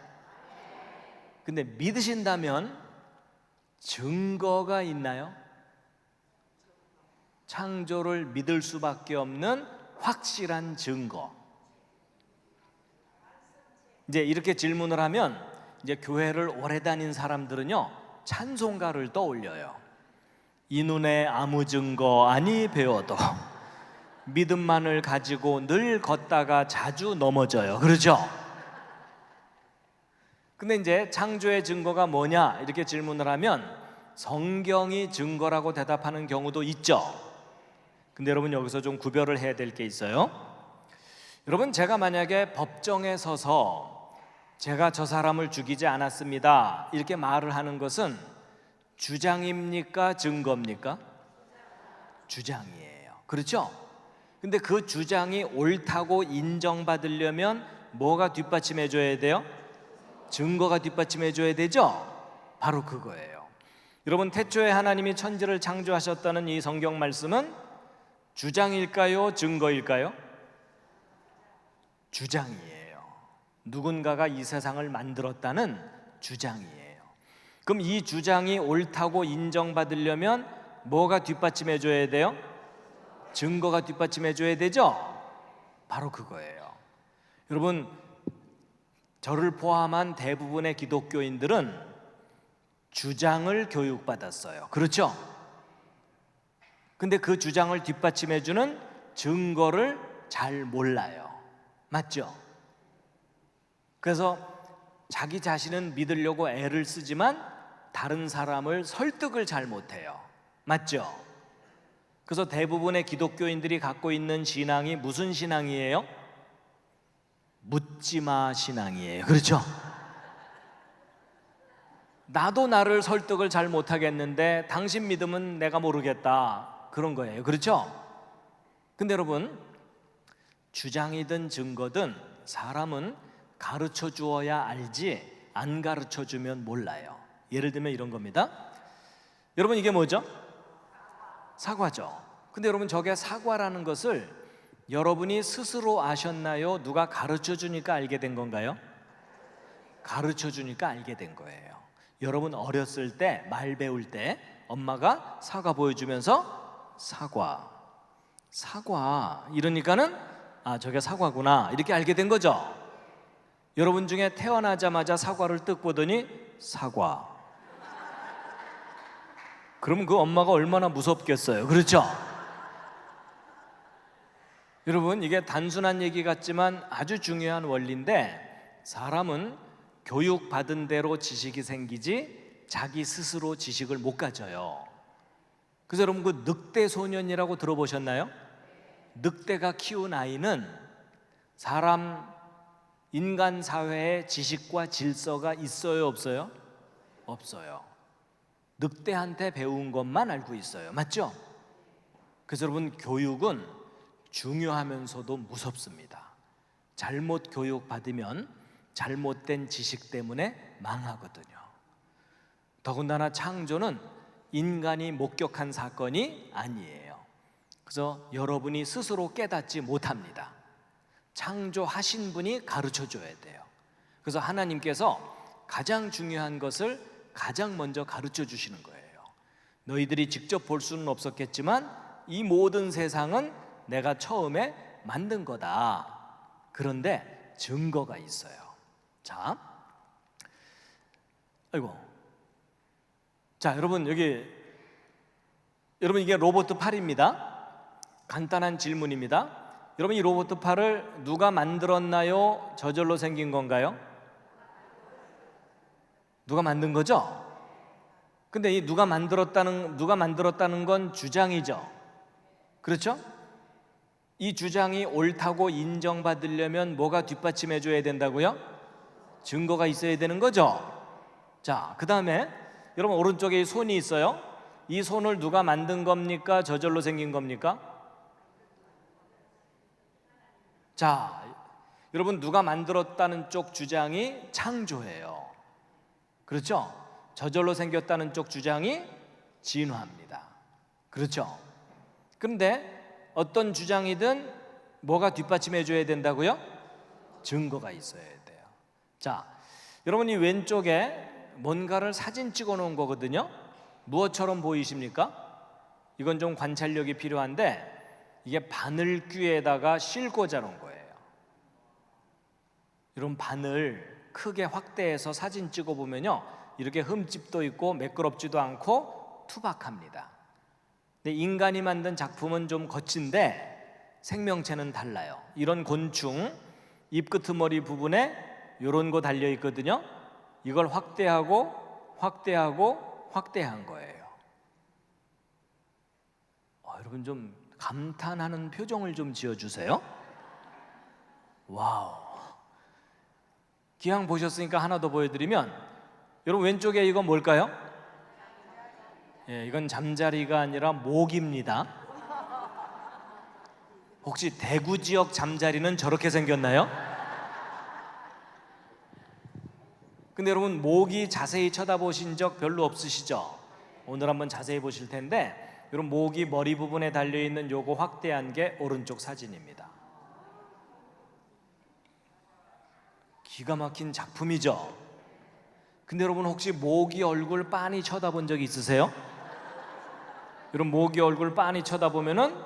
근데 믿으신다면 증거가 있나요? 창조를 믿을 수밖에 없는 확실한 증거. 이제 이렇게 질문을 하면 이제 교회를 오래 다닌 사람들은요, 찬송가를 떠올려요. 이 눈에 아무 증거 아니 배워도 믿음만을 가지고 늘 걷다가 자주 넘어져요. 그렇죠? 근데 이제 창조의 증거가 뭐냐 이렇게 질문을 하면 성경이 증거라고 대답하는 경우도 있죠. 근데 여러분, 여기서 좀 구별을 해야 될 게 있어요. 여러분, 제가 만약에 법정에 서서 제가 저 사람을 죽이지 않았습니다 이렇게 말을 하는 것은 주장입니까? 증거입니까? 주장이에요. 그렇죠? 근데 그 주장이 옳다고 인정받으려면 뭐가 뒷받침해 줘야 돼요? 증거가 뒷받침해 줘야 되죠? 바로 그거예요. 여러분, 태초에 하나님이 천지를 창조하셨다는 이 성경 말씀은 주장일까요? 증거일까요? 주장이에요. 누군가가 이 세상을 만들었다는 주장이에요. 그럼 이 주장이 옳다고 인정받으려면 뭐가 뒷받침해 줘야 돼요? 증거가 뒷받침해 줘야 되죠? 바로 그거예요. 여러분, 저를 포함한 대부분의 기독교인들은 주장을 교육받았어요. 그렇죠? 근데 그 주장을 뒷받침해주는 증거를 잘 몰라요. 맞죠? 그래서 자기 자신은 믿으려고 애를 쓰지만 다른 사람을 설득을 잘 못해요. 맞죠? 그래서 대부분의 기독교인들이 갖고 있는 신앙이 무슨 신앙이에요? 묻지마 신앙이에요. 그렇죠? 나도 나를 설득을 잘 못하겠는데 당신 믿음은 내가 모르겠다, 그런 거예요. 그렇죠? 근데 여러분, 주장이든 증거든 사람은 가르쳐 주어야 알지 안 가르쳐 주면 몰라요. 예를 들면 이런 겁니다. 여러분, 이게 뭐죠? 사과죠. 근데 여러분, 저게 사과라는 것을 여러분이 스스로 아셨나요? 누가 가르쳐 주니까 알게 된 건가요? 가르쳐 주니까 알게 된 거예요. 여러분 어렸을 때, 말 배울 때 엄마가 사과 보여주면서 사과 이러니까는 아, 저게 사과구나 이렇게 알게 된 거죠. 여러분 중에 태어나자마자 사과를 뜯고 보더니 사과, 그러면 그 엄마가 얼마나 무섭겠어요. 그렇죠? 여러분, 이게 단순한 얘기 같지만 아주 중요한 원리인데, 사람은 교육받은 대로 지식이 생기지 자기 스스로 지식을 못 가져요. 그래서 여러분, 그 늑대 소년이라고 들어보셨나요? 늑대가 키운 아이는 인간 사회에 지식과 질서가 있어요, 없어요? 없어요. 늑대한테 배운 것만 알고 있어요. 맞죠? 그래서 여러분, 교육은 중요하면서도 무섭습니다. 잘못 교육받으면 잘못된 지식 때문에 망하거든요. 더군다나 창조는 인간이 목격한 사건이 아니에요. 그래서 여러분이 스스로 깨닫지 못합니다. 창조하신 분이 가르쳐 줘야 돼요. 그래서 하나님께서 가장 중요한 것을 가장 먼저 가르쳐 주시는 거예요. 너희들이 직접 볼 수는 없었겠지만 이 모든 세상은 내가 처음에 만든 거다. 그런데 증거가 있어요. 자, 여러분, 여러분, 이게 로봇 팔입니다. 간단한 질문입니다. 여러분, 이 로봇 팔을 누가 만들었나요? 저절로 생긴 건가요? 누가 만든 거죠? 근데 이 누가 만들었다는 건 주장이죠. 그렇죠? 이 주장이 옳다고 인정받으려면 뭐가 뒷받침해 줘야 된다고요? 증거가 있어야 되는 거죠. 자, 그 다음에 여러분, 오른쪽에 손이 있어요. 이 손을 누가 만든 겁니까? 저절로 생긴 겁니까? 자, 여러분, 누가 만들었다는 쪽 주장이 창조예요. 그렇죠? 저절로 생겼다는 쪽 주장이 진화입니다. 그렇죠? 그런데 어떤 주장이든 뭐가 뒷받침해 줘야 된다고요? 증거가 있어야 돼요. 자, 여러분, 이 왼쪽에 뭔가를 사진 찍어 놓은 거거든요. 무엇처럼 보이십니까? 이건 좀 관찰력이 필요한데, 이게 바늘귀에다가 실 꽂아 놓은 거예요. 이런 바늘 크게 확대해서 사진 찍어 보면요, 이렇게 흠집도 있고 매끄럽지도 않고 투박합니다. 근데 인간이 만든 작품은 좀 거친데 생명체는 달라요. 이런 곤충 입끄트머리 부분에 이런 거 달려 있거든요. 이걸 확대하고 확대한 거예요. 여러분, 좀 감탄하는 표정을 좀 지어주세요. 와우. 기왕 보셨으니까 하나 더 보여드리면, 여러분, 왼쪽에 이건 뭘까요? 이건 잠자리가 아니라 모기입니다. 혹시 대구 지역 잠자리는 저렇게 생겼나요? 근데 여러분, 모기 자세히 쳐다보신 적 별로 없으시죠? 오늘 한번 자세히 보실 텐데, 여러분, 모기 머리 부분에 달려있는 요거 확대한 게 오른쪽 사진입니다. 기가 막힌 작품이죠? 근데 여러분, 혹시 모기 얼굴 빤히 쳐다본 적 있으세요? 여러분, 모기 얼굴 빤히 쳐다보면은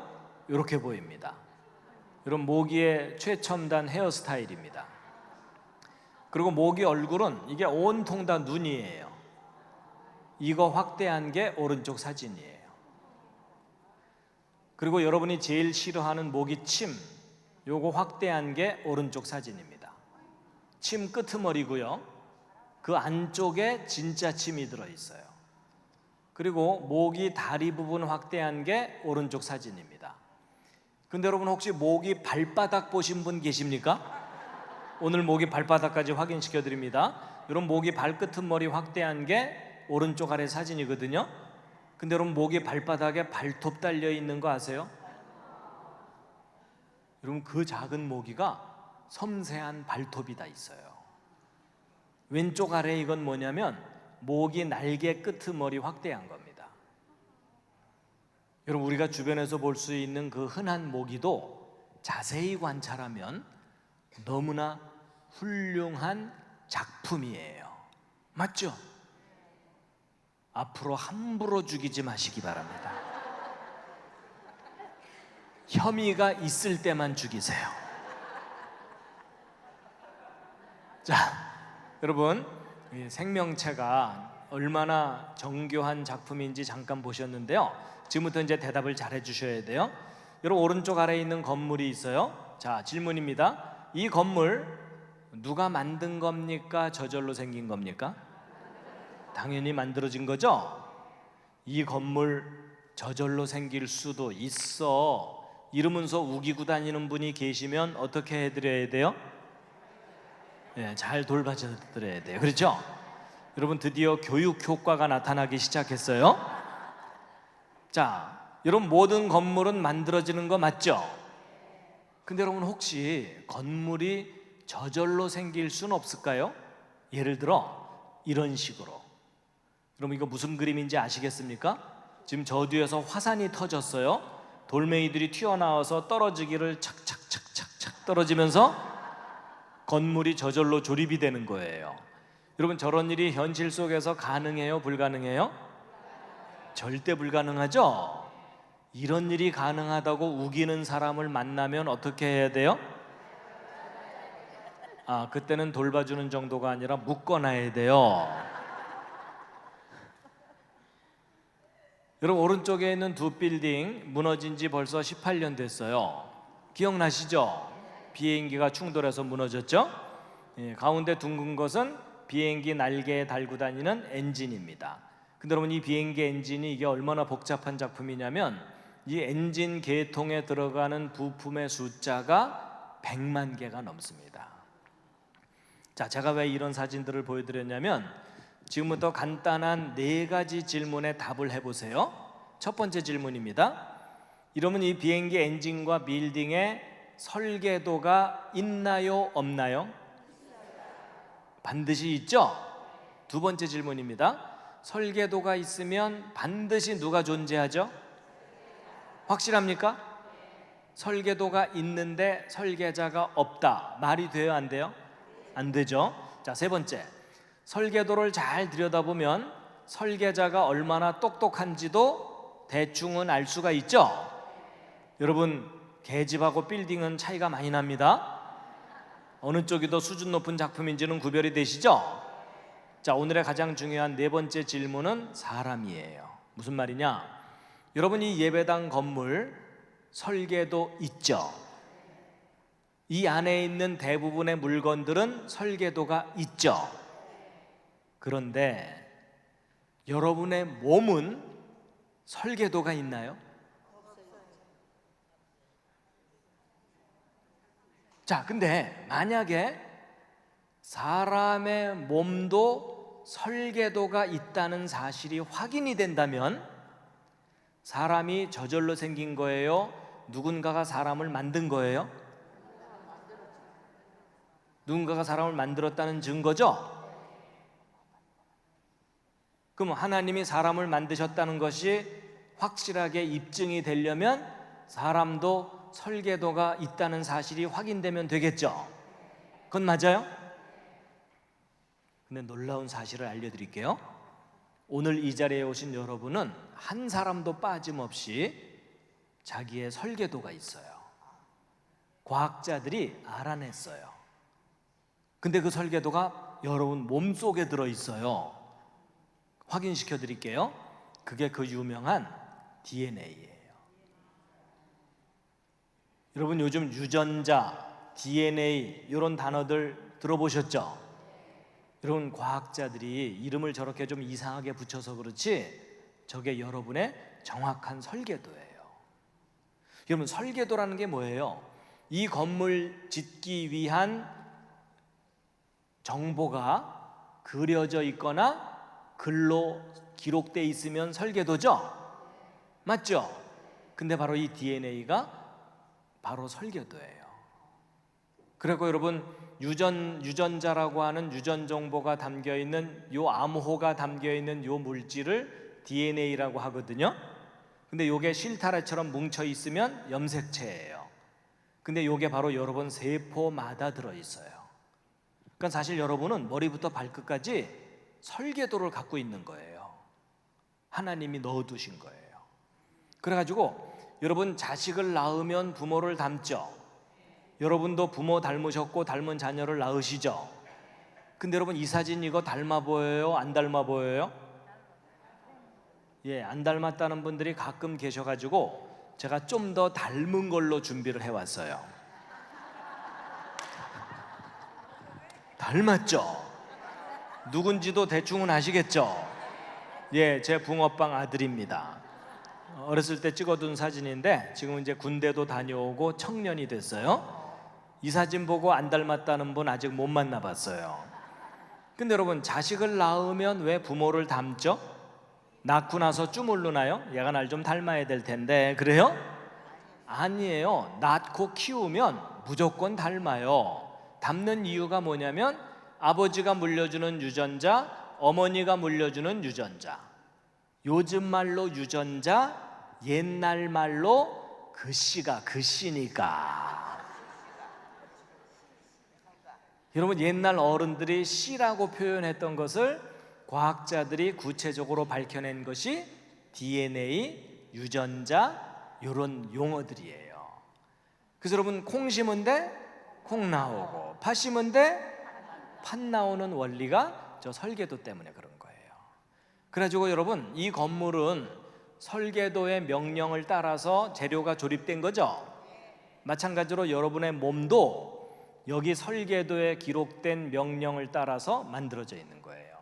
이렇게 보입니다. 여러분, 모기의 최첨단 헤어스타일입니다. 그리고 모기 얼굴은 이게 온통 다 눈이에요. 이거 확대한 게 오른쪽 사진이에요. 그리고 여러분이 제일 싫어하는 모기 침, 요거 확대한 게 오른쪽 사진입니다. 침 끄트머리고요. 그 안쪽에 진짜 침이 들어있어요. 그리고 모기 다리 부분 확대한 게 오른쪽 사진입니다. 근데 여러분 혹시 모기 발바닥 보신 분 계십니까? 오늘 모기 발바닥까지 확인시켜 드립니다. 이런 모기 발끝머리 확대한 게 오른쪽 아래 사진이거든요. 근데 여러분 모기 발바닥에 발톱 달려 있는 거 아세요? 여러분 그 작은 모기가 섬세한 발톱이 다 있어요. 왼쪽 아래 이건 뭐냐면 모기 날개 끄트머리 확대한 겁니다. 여러분 우리가 주변에서 볼 수 있는 그 흔한 모기도 자세히 관찰하면 너무나 훌륭한 작품이에요. 맞죠? 앞으로 함부로 죽이지 마시기 바랍니다. 혐의가 있을 때만 죽이세요. 자, 여러분 생명체가 얼마나 정교한 작품인지 잠깐 보셨는데요. 지금부터 이제 대답을 잘 해주셔야 돼요. 여러분 오른쪽 아래에 있는 건물이 있어요. 자, 질문입니다. 이 건물 누가 만든 겁니까? 저절로 생긴 겁니까? 당연히 만들어진 거죠. 이 건물 저절로 생길 수도 있어 이러면서 우기고 다니는 분이 계시면 어떻게 해드려야 돼요? 네, 잘 돌봐줘 드려야 돼요. 그렇죠? 여러분 드디어 교육 효과가 나타나기 시작했어요. 자, 여러분 모든 건물은 만들어지는 거 맞죠? 근데 여러분 혹시 건물이 저절로 생길 수는 없을까요? 예를 들어 이런 식으로. 여러분 이거 무슨 그림인지 아시겠습니까? 지금 저 뒤에서 화산이 터졌어요. 돌멩이들이 튀어나와서 떨어지기를 착착착착착 떨어지면서 건물이 저절로 조립이 되는 거예요. 여러분 저런 일이 현실 속에서 가능해요? 불가능해요? 절대 불가능하죠? 이런 일이 가능하다고 우기는 사람을 만나면 어떻게 해야 돼요? 그때는 돌봐주는 정도가 아니라 묶어놔야 돼요. 여러분 오른쪽에 있는 두 빌딩 무너진 지 벌써 18년 됐어요. 기억나시죠? 비행기가 충돌해서 무너졌죠? 가운데 둥근 것은 비행기 날개에 달고 다니는 엔진입니다. 근데 여러분 이 비행기 엔진이 이게 얼마나 복잡한 작품이냐면 이 엔진 계통에 들어가는 부품의 숫자가 100만 개가 넘습니다. 자, 제가 왜 이런 사진들을 보여드렸냐면 지금부터 간단한 4가지 질문에 답을 해보세요. 첫 번째 질문입니다. 이러면 이 비행기 엔진과 빌딩에 설계도가 있나요? 없나요? 반드시 있죠? 두 번째 질문입니다. 설계도가 있으면 반드시 누가 존재하죠? 확실합니까? 설계도가 있는데 설계자가 없다. 말이 돼요? 안 돼요? 안 되죠? 자, 세 번째. 설계도를 잘 들여다보면 설계자가 얼마나 똑똑한지도 대충은 알 수가 있죠? 여러분 계집하고 빌딩은 차이가 많이 납니다. 어느 쪽이 더 수준 높은 작품인지는 구별이 되시죠? 자, 오늘의 가장 중요한 4번째 질문은 사람이에요. 무슨 말이냐? 여러분 이 예배당 건물 설계도 있죠? 이 안에 있는 대부분의 물건들은 설계도가 있죠? 그런데 여러분의 몸은 설계도가 있나요? 자, 근데 만약에 사람의 몸도 설계도가 있다는 사실이 확인이 된다면 사람이 저절로 생긴 거예요? 누군가가 사람을 만든 거예요? 누군가가 사람을 만들었다는 증거죠? 그럼 하나님이 사람을 만드셨다는 것이 확실하게 입증이 되려면 사람도 설계도가 있다는 사실이 확인되면 되겠죠? 그건 맞아요? 근데 놀라운 사실을 알려드릴게요. 오늘 이 자리에 오신 여러분은 한 사람도 빠짐없이 자기의 설계도가 있어요. 과학자들이 알아냈어요. 근데 그 설계도가 여러분 몸속에 들어있어요. 확인시켜 드릴게요. 그게 그 유명한 DNA예요. 여러분 요즘 유전자, DNA 이런 단어들 들어보셨죠? 여러분 과학자들이 이름을 저렇게 좀 이상하게 붙여서 그렇지 저게 여러분의 정확한 설계도예요. 여러분 설계도라는 게 뭐예요? 이 건물 짓기 위한 정보가 그려져 있거나 글로 기록돼 있으면 설계도죠? 맞죠? 근데 바로 이 DNA가 바로 설계도예요. 그리고 여러분 유전자라고 하는 유전 정보가 담겨 있는 요 암호가 담겨 있는 요 물질을 DNA라고 하거든요. 근데 요게 실타래처럼 뭉쳐 있으면 염색체예요. 근데 요게 바로 여러분 세포마다 들어 있어요. 그러니까 사실 여러분은 머리부터 발끝까지 설계도를 갖고 있는 거예요. 하나님이 넣어두신 거예요. 그래가지고 여러분 자식을 낳으면 부모를 닮죠. 여러분도 부모 닮으셨고 닮은 자녀를 낳으시죠. 근데 여러분 이 사진 이거 닮아 보여요? 안 닮아 보여요? 예, 안 닮았다는 분들이 가끔 계셔가지고 제가 좀 더 닮은 걸로 준비를 해왔어요. 닮았죠? 누군지도 대충은 아시겠죠? 예, 제 붕어빵 아들입니다. 어렸을 때 찍어둔 사진인데 지금 이제 군대도 다녀오고 청년이 됐어요. 이 사진 보고 안 닮았다는 분 아직 못 만나봤어요. 근데 여러분 자식을 낳으면 왜 부모를 닮죠? 낳고 나서 주물르나요? 얘가 날 좀 닮아야 될 텐데 그래요? 아니에요. 낳고 키우면 무조건 닮아요. 닮는 이유가 뭐냐면 아버지가 물려주는 유전자, 어머니가 물려주는 유전자. 요즘 말로 유전자, 옛날 말로 글씨가 글씨니까. 여러분 옛날 어른들이 씨라고 표현했던 것을 과학자들이 구체적으로 밝혀낸 것이 DNA, 유전자 이런 용어들이에요. 그래서 여러분 콩 심은 데 콩 나오고 팥 심은 데 팥 나오는 원리가 저 설계도 때문에 그런 거예요. 그래가지고 여러분 이 건물은 설계도의 명령을 따라서 재료가 조립된 거죠. 마찬가지로 여러분의 몸도 여기 설계도에 기록된 명령을 따라서 만들어져 있는 거예요.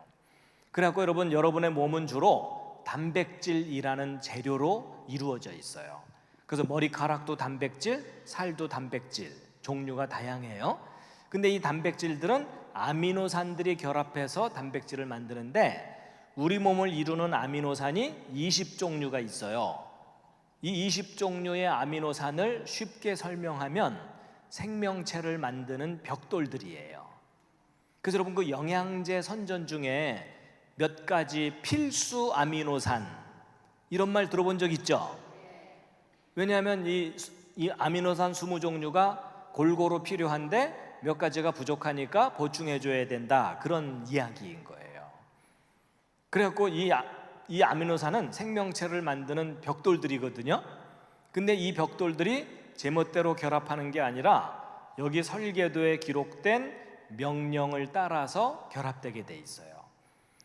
그래갖고 여러분 여러분의 몸은 주로 단백질이라는 재료로 이루어져 있어요. 그래서 머리카락도 단백질, 살도 단백질, 종류가 다양해요. 근데 이 단백질들은 아미노산들이 결합해서 단백질을 만드는데 우리 몸을 이루는 아미노산이 20종류가 있어요. 이 20종류의 아미노산을 쉽게 설명하면 생명체를 만드는 벽돌들이에요. 그래서 여러분 그 영양제 선전 중에 몇 가지 필수 아미노산 이런 말 들어본 적 있죠? 왜냐하면 이 아미노산 20종류가 골고루 필요한데 몇 가지가 부족하니까 보충해 줘야 된다 그런 이야기인 거예요. 그래갖고 이 아미노산은 생명체를 만드는 벽돌들이거든요. 근데 이 벽돌들이 제멋대로 결합하는 게 아니라 여기 설계도에 기록된 명령을 따라서 결합되게 돼 있어요.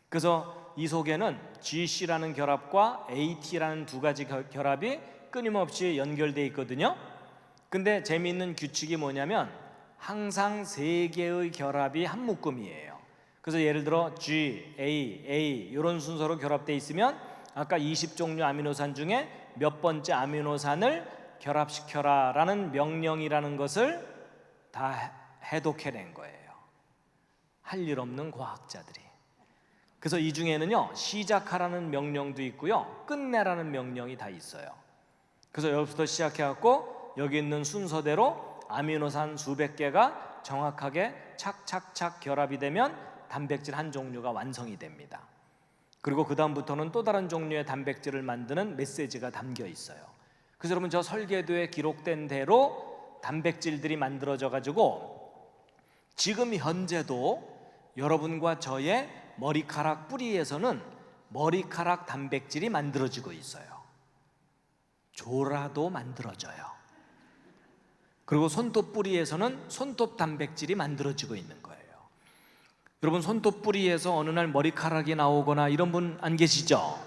그래서 이 속에는 GC라는 결합과 AT라는 두 가지 결합이 끊임없이 연결되어 있거든요. 근데 재미있는 규칙이 뭐냐면 항상 세 개의 결합이 한 묶음이에요. 그래서 예를 들어 G, A 이런 순서로 결합되어 있으면 아까 20종류 아미노산 중에 몇 번째 아미노산을 결합시켜라 라는 명령이라는 것을 다 해독해낸 거예요. 할 일 없는 과학자들이. 그래서 이 중에는요 시작하라는 명령도 있고요 끝내라는 명령이 다 있어요. 그래서 여기부터 시작해갖고 여기 있는 순서대로 아미노산 수백 개가 정확하게 착착착 결합이 되면 단백질 한 종류가 완성이 됩니다. 그리고 그 다음부터는 또 다른 종류의 단백질을 만드는 메시지가 담겨 있어요. 그래서 여러분 저 설계도에 기록된 대로 단백질들이 만들어져 가지고 지금 현재도 여러분과 저의 머리카락 뿌리에서는 머리카락 단백질이 만들어지고 있어요. 조라도 만들어져요. 그리고 손톱 뿌리에서는 손톱 단백질이 만들어지고 있는 거예요. 여러분 손톱뿌리에서 어느 날 머리카락이 나오거나 이런 분 안 계시죠?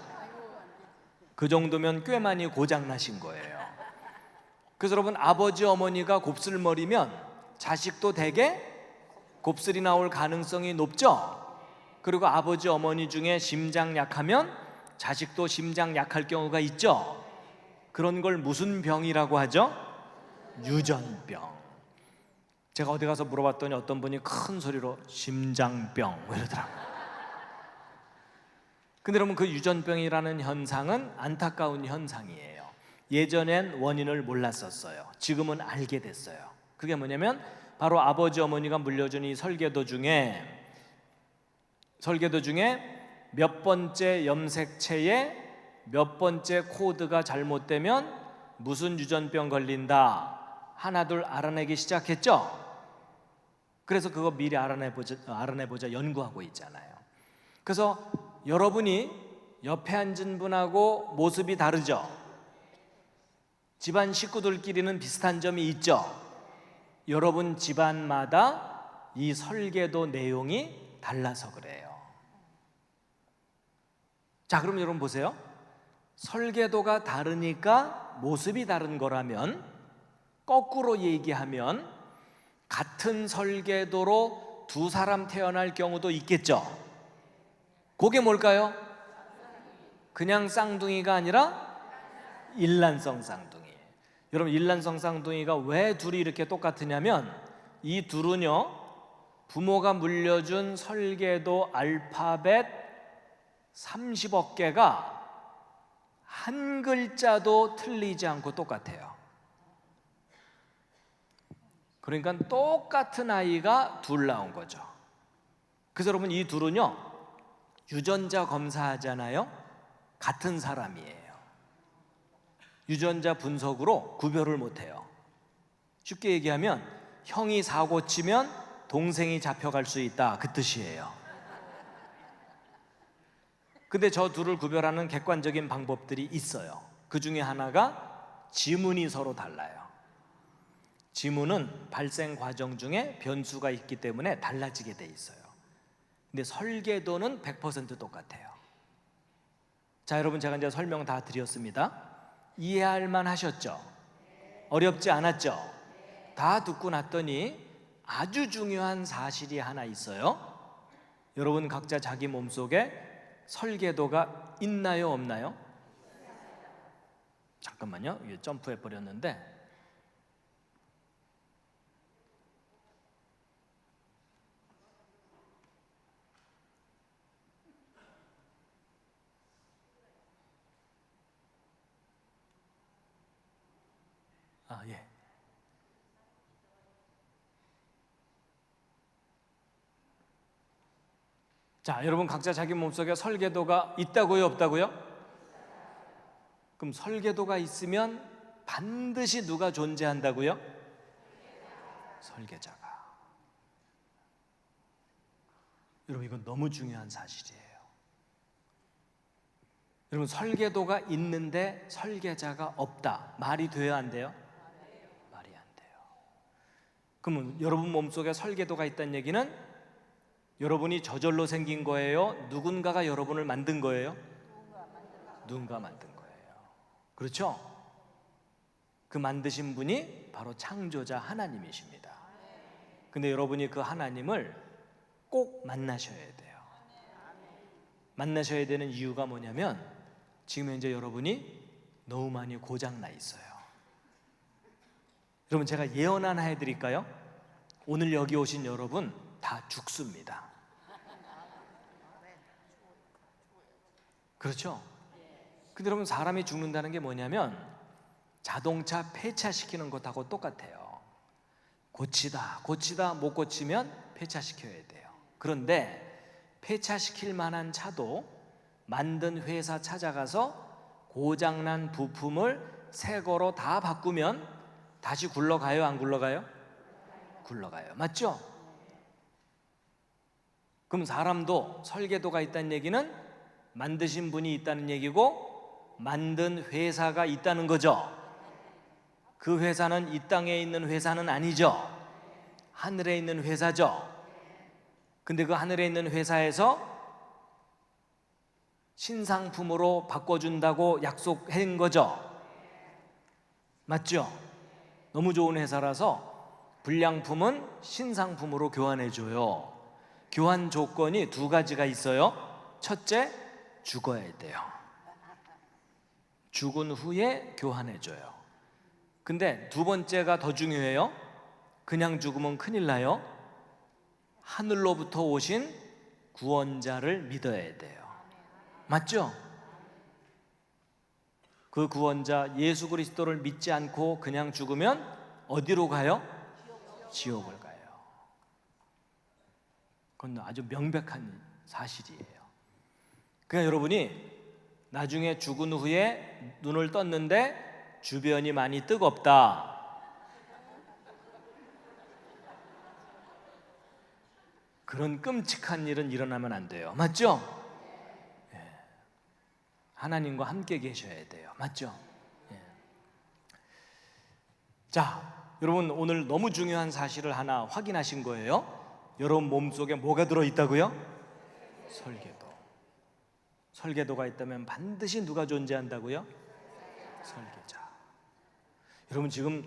그 정도면 꽤 많이 고장 나신 거예요. 그래서 여러분 아버지 어머니가 곱슬머리면 자식도 대개 곱슬이 나올 가능성이 높죠? 그리고 아버지 어머니 중에 심장 약하면 자식도 심장 약할 경우가 있죠? 그런 걸 무슨 병이라고 하죠? 유전병. 제가 어디 가서 물어봤더니 어떤 분이 큰 소리로 심장병 이러더라고요. 근데 여러분 그 유전병이라는 현상은 안타까운 현상이에요. 예전엔 원인을 몰랐었어요. 지금은 알게 됐어요. 그게 뭐냐면 바로 아버지 어머니가 물려준 이 설계도 중에 몇 번째 염색체에 몇 번째 코드가 잘못되면 무슨 유전병 걸린다 하나둘 알아내기 시작했죠. 그래서 그거 미리 알아내보자 연구하고 있잖아요. 그래서 여러분이 옆에 앉은 분하고 모습이 다르죠. 집안 식구들끼리는 비슷한 점이 있죠. 여러분 집안마다 이 설계도 내용이 달라서 그래요. 자, 그럼 여러분 보세요. 설계도가 다르니까 모습이 다른 거라면, 거꾸로 얘기하면 같은 설계도로 두 사람 태어날 경우도 있겠죠. 그게 뭘까요? 그냥 쌍둥이가 아니라 일란성 쌍둥이. 여러분 일란성 쌍둥이가 왜 둘이 이렇게 똑같으냐면 이 둘은요 부모가 물려준 설계도 알파벳 30억 개가 한 글자도 틀리지 않고 똑같아요. 그러니까 똑같은 아이가 둘 나온 거죠. 그래서 여러분 이 둘은요 유전자 검사하잖아요. 같은 사람이에요. 유전자 분석으로 구별을 못해요. 쉽게 얘기하면 형이 사고 치면 동생이 잡혀갈 수 있다 그 뜻이에요. 근데 저 둘을 구별하는 객관적인 방법들이 있어요. 그 중에 하나가 지문이 서로 달라요. 지문은 발생 과정 중에 변수가 있기 때문에 달라지게 돼 있어요. 근데 설계도는 100% 똑같아요. 자, 여러분 제가 이제 설명 다 드렸습니다. 이해할 만 하셨죠? 어렵지 않았죠? 다 듣고 났더니 아주 중요한 사실이 하나 있어요. 여러분 각자 자기 몸속에 설계도가 있나요, 없나요? 잠깐만요. 이게 점프해 버렸는데. 예. 자, 여러분 각자 자기 몸속에 설계도가 있다고요, 없다고요? 그럼 설계도가 있으면 반드시 누가 존재한다고요? 설계자가. 여러분 이건 너무 중요한 사실이에요. 여러분 설계도가 있는데 설계자가 없다. 말이 돼야 안 돼요? 말이 안 돼요. 그러면 여러분 몸속에 설계도가 있다는 얘기는 여러분이 저절로 생긴 거예요? 누군가가 여러분을 만든 거예요? 누군가 만든 거예요. 그렇죠? 그 만드신 분이 바로 창조자 하나님이십니다. 근데 여러분이 그 하나님을 꼭 만나셔야 돼요. 만나셔야 되는 이유가 뭐냐면 지금 현재 여러분이 너무 많이 고장나 있어요. 여러분 제가 예언 하나 해드릴까요? 오늘 여기 오신 여러분 다 죽습니다. 그렇죠? 근데 여러분 사람이 죽는다는 게 뭐냐면 자동차 폐차시키는 것하고 똑같아요. 고치다 못 고치면 폐차시켜야 돼요. 그런데 폐차시킬 만한 차도 만든 회사 찾아가서 고장난 부품을 새 거로 다 바꾸면 다시 굴러가요, 안 굴러가요? 굴러가요. 맞죠? 그럼 사람도 설계도가 있다는 얘기는 만드신 분이 있다는 얘기고 만든 회사가 있다는 거죠. 그 회사는 이 땅에 있는 회사는 아니죠. 하늘에 있는 회사죠. 근데 그 하늘에 있는 회사에서 신상품으로 바꿔준다고 약속한 거죠. 맞죠? 너무 좋은 회사라서 불량품은 신상품으로 교환해줘요. 교환 조건이 두 가지가 있어요. 첫째, 죽어야 돼요. 죽은 후에 교환해줘요. 근데 두 번째가 더 중요해요. 그냥 죽으면 큰일 나요. 하늘로부터 오신 구원자를 믿어야 돼요. 맞죠? 그 구원자 예수 그리스도를 믿지 않고 그냥 죽으면 어디로 가요? 지옥을 가요. 그건 아주 명백한 사실이에요. 그러니까 여러분이 나중에 죽은 후에 눈을 떴는데 주변이 많이 뜨겁다, 그런 끔찍한 일은 일어나면 안 돼요. 맞죠? 예. 하나님과 함께 계셔야 돼요. 맞죠? 예. 자, 여러분 오늘 너무 중요한 사실을 하나 확인하신 거예요. 여러분 몸속에 뭐가 들어있다고요? 설계도. 설계도가 있다면 반드시 누가 존재한다고요? 설계자. 여러분 지금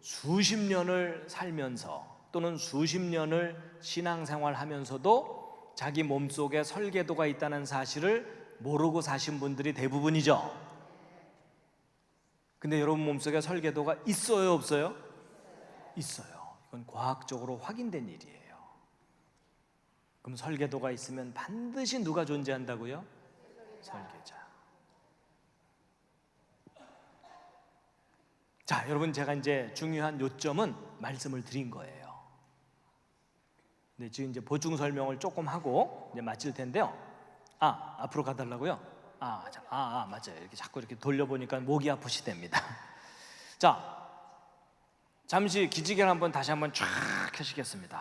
수십 년을 살면서 또는 수십 년을 신앙생활 하면서도 자기 몸속에 설계도가 있다는 사실을 모르고 사신 분들이 대부분이죠. 근데 여러분 몸속에 설계도가 있어요, 없어요? 있어요. 이건 과학적으로 확인된 일이에요. 그럼 설계도가 있으면 반드시 누가 존재한다고요? 설계자. 자, 여러분 제가 이제 중요한 요점은 말씀을 드린 거예요. 네, 지금 이제 보충 설명을 조금 하고 이제 마칠 텐데요. 앞으로 가달라고요? 맞아요. 이렇게 자꾸 이렇게 돌려보니까 목이 아프시답니다. 자, 잠시 기지개를 한번 다시 한번 쫙 켜시겠습니다.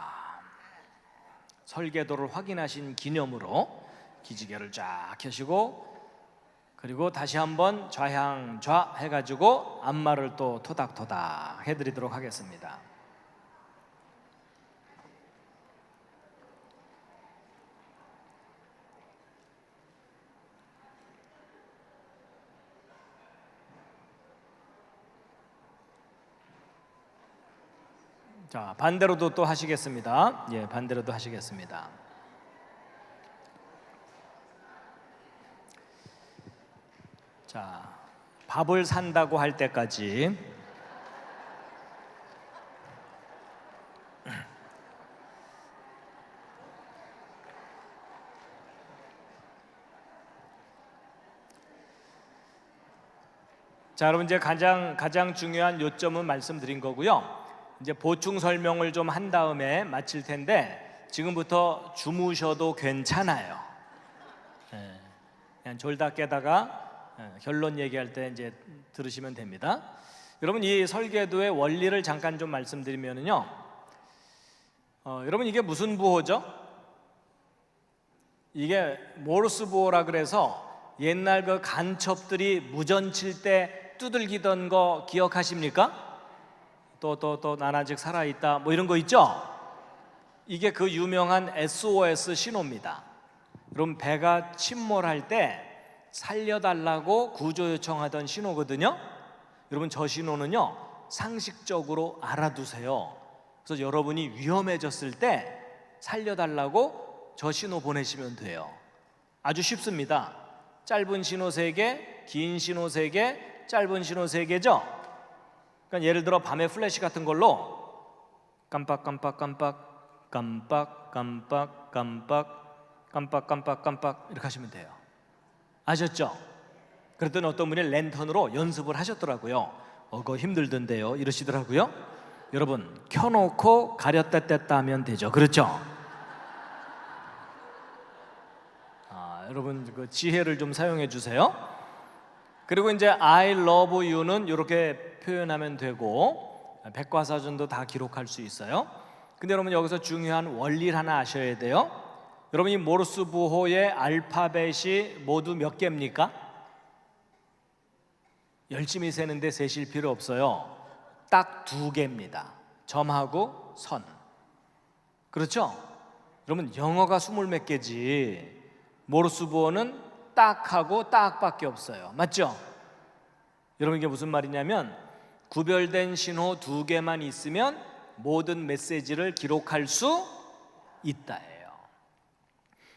설계도를 확인하신 기념으로 기지개를 쫙 켜시고, 그리고 다시 한번 좌향좌 해가지고 앞말을 또 토닥토닥 해드리도록 하겠습니다. 자, 반대로도 또 하시겠습니다. 예, 반대로도 하시겠습니다. 자, 밥을 산다고 할 때까지 자, 여러분 이제 가장 중요한 요점은 말씀드린 거고요. 이제 보충 설명을 좀 한 다음에 마칠 텐데 지금부터 주무셔도 괜찮아요. 그냥 졸다 깨다가 결론 얘기할 때 이제 들으시면 됩니다. 여러분 이 설계도의 원리를 잠깐 좀 말씀드리면요. 여러분 이게 무슨 부호죠? 이게 모르스 부호라 그래서 옛날 그 간첩들이 무전 칠 때 두들기던 거 기억하십니까? 또 난 아직 살아있다 뭐 이런 거 있죠? 이게 그 유명한 SOS 신호입니다. 여러분 배가 침몰할 때 살려달라고 구조 요청하던 신호거든요. 여러분 저 신호는요 상식적으로 알아두세요. 그래서 여러분이 위험해졌을 때 살려달라고 저 신호 보내시면 돼요. 아주 쉽습니다. 짧은 신호 3개, 긴 신호 3개, 짧은 신호 3개죠. 그러니까 예를 들어 밤에 플래시 같은 걸로 깜빡깜빡깜빡 깜빡깜빡깜빡 깜빡깜빡깜빡 이렇게 하시면 돼요. 아셨죠? 그랬더니 어떤 분이 랜턴으로 연습을 하셨더라고요. 그거 힘들던데요 이러시더라고요. 여러분 켜놓고 가렸다 뗐다 하면 되죠. 그렇죠? 여러분 그 지혜를 좀 사용해 주세요. 그리고 이제 I love you는 이렇게 표현하면 되고 백과사전도 다 기록할 수 있어요. 근데 여러분 여기서 중요한 원리를 하나 아셔야 돼요. 여러분 이 모르스 부호의 알파벳이 모두 몇 개입니까? 열심히 세는데 세실 필요 없어요. 딱 2개입니다. 점하고 선. 그렇죠? 그러면 영어가 20몇 개지 모르스 부호는 딱하고 딱밖에 없어요. 맞죠? 여러분 이게 무슨 말이냐면 구별된 신호 2개만 있으면 모든 메시지를 기록할 수 있다예요.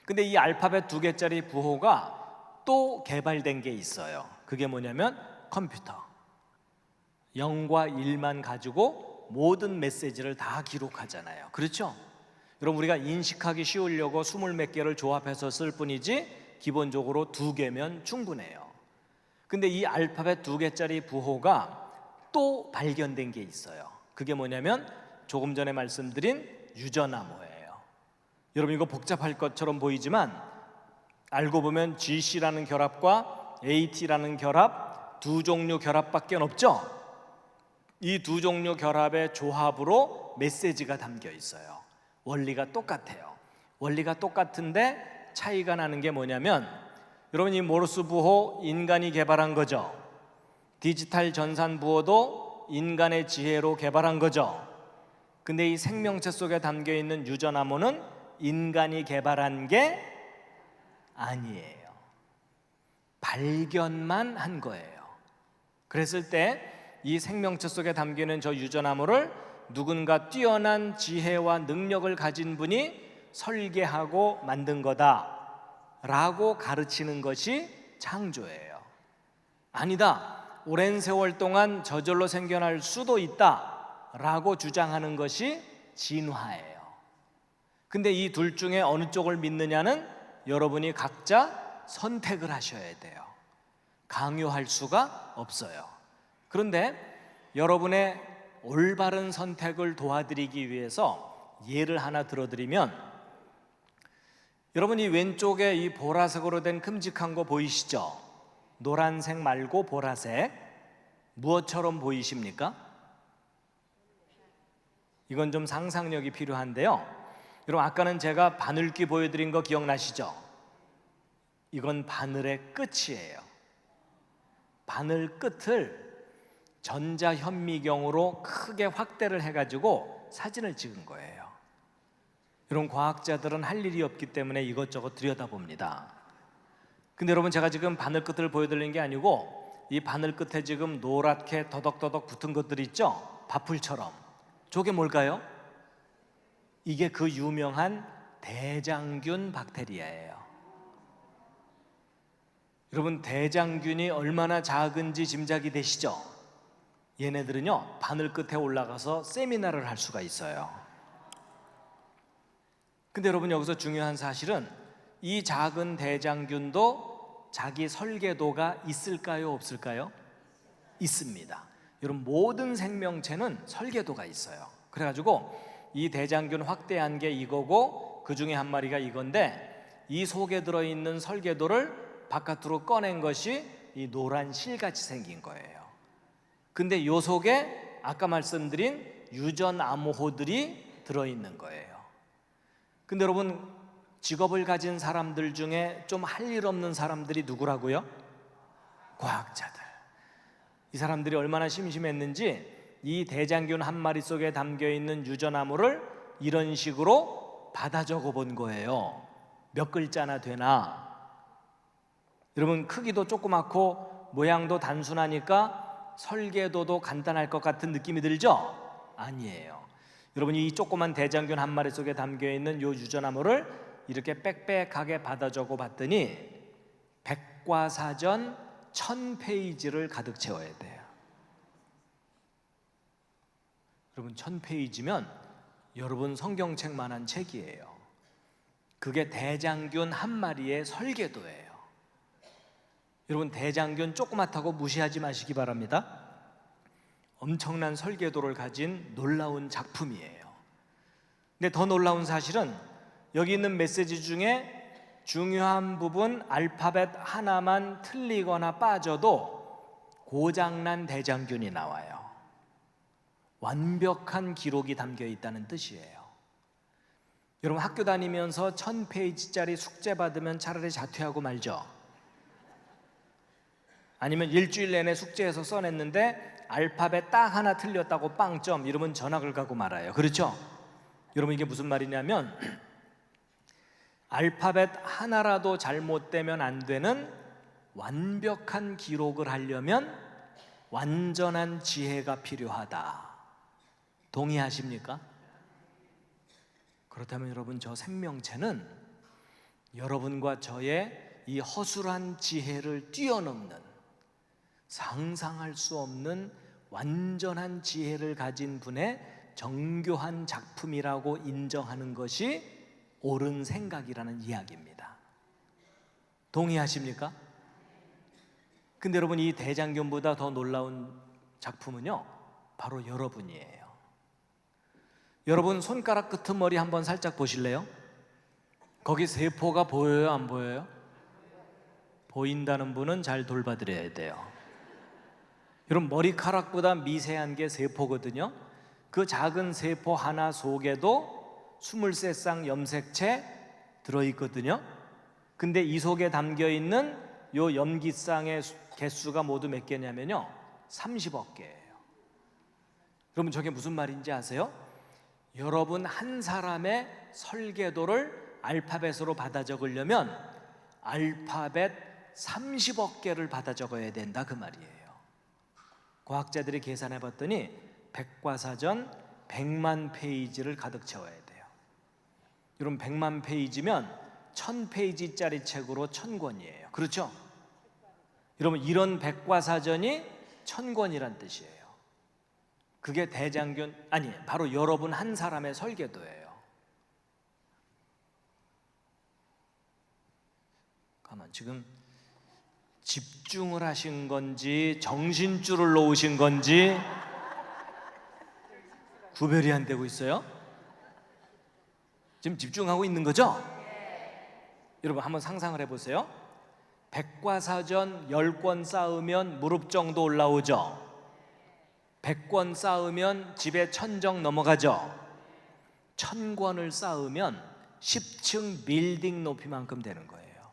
근데 이 알파벳 2개짜리 부호가 또 개발된 게 있어요. 그게 뭐냐면 컴퓨터. 0과 1만 가지고 모든 메시지를 다 기록하잖아요. 그렇죠? 여러분 우리가 인식하기 쉬우려고 20몇 개를 조합해서 쓸 뿐이지 기본적으로 2개면 충분해요. 근데 이 알파벳 2개짜리 부호가 또 발견된 게 있어요. 그게 뭐냐면 조금 전에 말씀드린 유전암호예요. 여러분 이거 복잡할 것처럼 보이지만 알고 보면 GC라는 결합과 AT라는 결합, 두 종류 결합밖에 없죠. 이 두 종류 결합의 조합으로 메시지가 담겨 있어요. 원리가 똑같아요. 원리가 똑같은데 차이가 나는 게 뭐냐면 여러분 이 모르스 부호 인간이 개발한 거죠. 디지털 전산 부호도 인간의 지혜로 개발한 거죠. 근데 이 생명체 속에 담겨 있는 유전암호는 인간이 개발한 게 아니에요. 발견만 한 거예요. 그랬을 때 이 생명체 속에 담기는 저 유전암호를 누군가 뛰어난 지혜와 능력을 가진 분이 설계하고 만든 거다라고 가르치는 것이 창조예요. 아니다, 오랜 세월 동안 저절로 생겨날 수도 있다라고 주장하는 것이 진화예요. 근데 이 둘 중에 어느 쪽을 믿느냐는 여러분이 각자 선택을 하셔야 돼요. 강요할 수가 없어요. 그런데 여러분의 올바른 선택을 도와드리기 위해서 예를 하나 들어드리면 여러분 이 왼쪽에 이 보라색으로 된 큼직한 거 보이시죠? 노란색 말고 보라색 무엇처럼 보이십니까? 이건 좀 상상력이 필요한데요. 여러분 아까는 제가 바늘귀 보여드린 거 기억나시죠? 이건 바늘의 끝이에요. 바늘 끝을 전자현미경으로 크게 확대를 해가지고 사진을 찍은 거예요. 여러분 과학자들은 할 일이 없기 때문에 이것저것 들여다봅니다. 근데 여러분 제가 지금 바늘 끝을 보여드리는 게 아니고 이 바늘 끝에 지금 노랗게 더덕더덕 붙은 것들 있죠? 밥풀처럼. 저게 뭘까요? 이게 그 유명한 대장균 박테리아예요. 여러분 대장균이 얼마나 작은지 짐작이 되시죠? 얘네들은요 바늘 끝에 올라가서 세미나를 할 수가 있어요. 근데 여러분 여기서 중요한 사실은 이 작은 대장균도 자기 설계도가 있을까요 없을까요? 있습니다. 여러분 모든 생명체는 설계도가 있어요. 그래가지고 이 대장균 확대한 게 이거고 그 중에 한 마리가 이건데 이 속에 들어있는 설계도를 바깥으로 꺼낸 것이 이 노란 실같이 생긴 거예요. 근데 요 속에 아까 말씀드린 유전암호들이 들어있는 거예요. 근데 여러분 직업을 가진 사람들 중에 좀 할 일 없는 사람들이 누구라고요? 과학자들. 이 사람들이 얼마나 심심했는지 이 대장균 한 마리 속에 담겨있는 유전암호를 이런 식으로 받아 적어 본 거예요. 몇 글자나 되나. 여러분 크기도 조그맣고 모양도 단순하니까 설계도도 간단할 것 같은 느낌이 들죠? 아니에요. 여러분이 이 조그만 대장균 한 마리 속에 담겨있는 이 유전암호를 이렇게 빽빽하게 받아 적어 봤더니 백과사전 1000페이지를 가득 채워야 돼요. 여러분 1000페이지면 여러분 성경책만한 책이에요. 그게 대장균 한 마리의 설계도예요. 여러분 대장균 조그맣다고 무시하지 마시기 바랍니다. 엄청난 설계도를 가진 놀라운 작품이에요. 근데 더 놀라운 사실은 여기 있는 메시지 중에 중요한 부분 알파벳 하나만 틀리거나 빠져도 고장난 대장균이 나와요. 완벽한 기록이 담겨 있다는 뜻이에요. 여러분 학교 다니면서 1000페이지짜리 숙제 받으면 차라리 자퇴하고 말죠. 아니면 일주일 내내 숙제해서 써냈는데 알파벳 딱 하나 틀렸다고 빵점 이러면 전학을 가고 말아요. 그렇죠? 여러분 이게 무슨 말이냐면 알파벳 하나라도 잘못되면 안 되는 완벽한 기록을 하려면 완전한 지혜가 필요하다. 동의하십니까? 그렇다면 여러분, 저 생명체는 여러분과 저의 이 허술한 지혜를 뛰어넘는, 상상할 수 없는 완전한 지혜를 가진 분의 정교한 작품이라고 인정하는 것이 옳은 생각이라는 이야기입니다. 동의하십니까? 근데 여러분, 이 대장균보다 더 놀라운 작품은요, 바로 여러분이에요. 여러분 손가락 끄트머리 한번 살짝 보실래요? 거기 세포가 보여요, 안 보여요? 보인다는 분은 잘 돌봐드려야 돼요. 여러분, 머리카락보다 미세한 게 세포거든요. 그 작은 세포 하나 속에도 23쌍 염색체 들어있거든요. 근데 이 속에 담겨있는 요 염기쌍의 개수가 모두 몇 개냐면요, 30억 개예요. 여러분, 저게 무슨 말인지 아세요? 여러분 한 사람의 설계도를 알파벳으로 받아 적으려면 알파벳 30억 개를 받아 적어야 된다, 그 말이에요. 과학자들이 계산해 봤더니 백과사전 100만 페이지를 가득 채워야 돼요. 여러분, 100만 페이지면 1000페이지짜리 책으로 1000권이에요. 그렇죠? 여러분, 이런 백과사전이 1000권이란 뜻이에요. 그게 대장균, 아니, 바로 여러분 한 사람의 설계도예요. 가만, 지금 집중을 하신 건지 정신줄을 놓으신 건지 구별이 안 되고 있어요? 지금 집중하고 있는 거죠? 여러분, 한번 상상을 해보세요. 백과사전 10권 쌓으면 무릎 정도 올라오죠? 100권 쌓으면 집에 천정 넘어가죠? 1000권을 쌓으면 10층 빌딩 높이만큼 되는 거예요.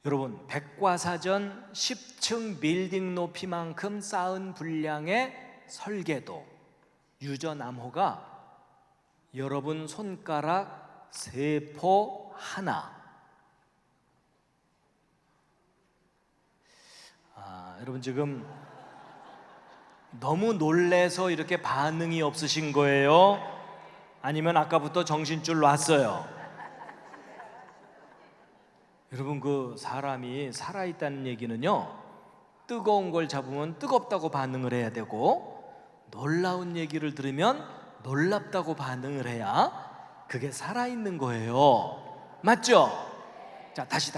여러분, 백과사전 10층 빌딩 높이만큼 쌓은 분량의 설계도 유전암호가 여러분 손가락 세포 하나. 여러분, 지금 너무 놀래서 이렇게 반응이 없으신 거예요? 아니면 아까부터 정신줄 놨어요? 여러분, 그 사람이 살아있다는 얘기는요, 뜨거운 걸 잡으면 뜨겁다고 반응을 해야 되고, 놀라운 얘기를 들으면 놀랍다고 반응을 해야 그게 살아있는 거예요. 맞죠? 자, 다시.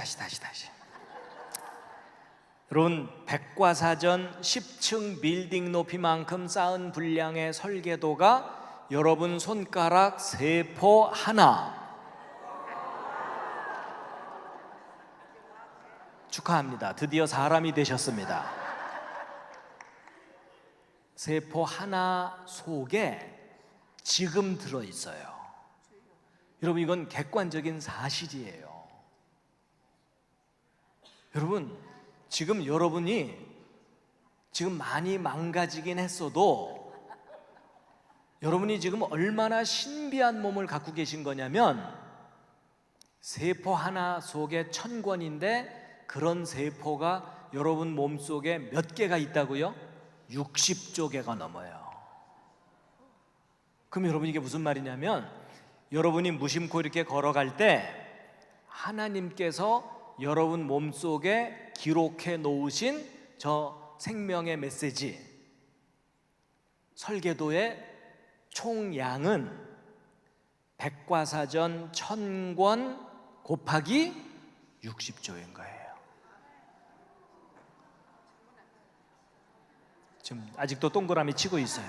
여러분, 백과사전 10층 빌딩 높이만큼 쌓은 분량의 설계도가 여러분 손가락 세포 하나. 축하합니다. 드디어 사람이 되셨습니다. 세포 하나 속에 지금 들어있어요. 여러분, 이건 객관적인 사실이에요. 여러분, 지금 여러분이 지금 많이 망가지긴 했어도 여러분이 지금 얼마나 신비한 몸을 갖고 계신 거냐면, 세포 하나 속에 1000권인데 그런 세포가 여러분 몸속에 몇 개가 있다고요? 60조 개가 넘어요. 그럼 여러분, 이게 무슨 말이냐면, 여러분이 무심코 이렇게 걸어갈 때 하나님께서 여러분 몸속에 기록해 놓으신 저 생명의 메시지, 설계도의 총량은 백과사전 1000권 곱하기 60조인 거예요. 지금 아직도 동그라미 치고 있어요.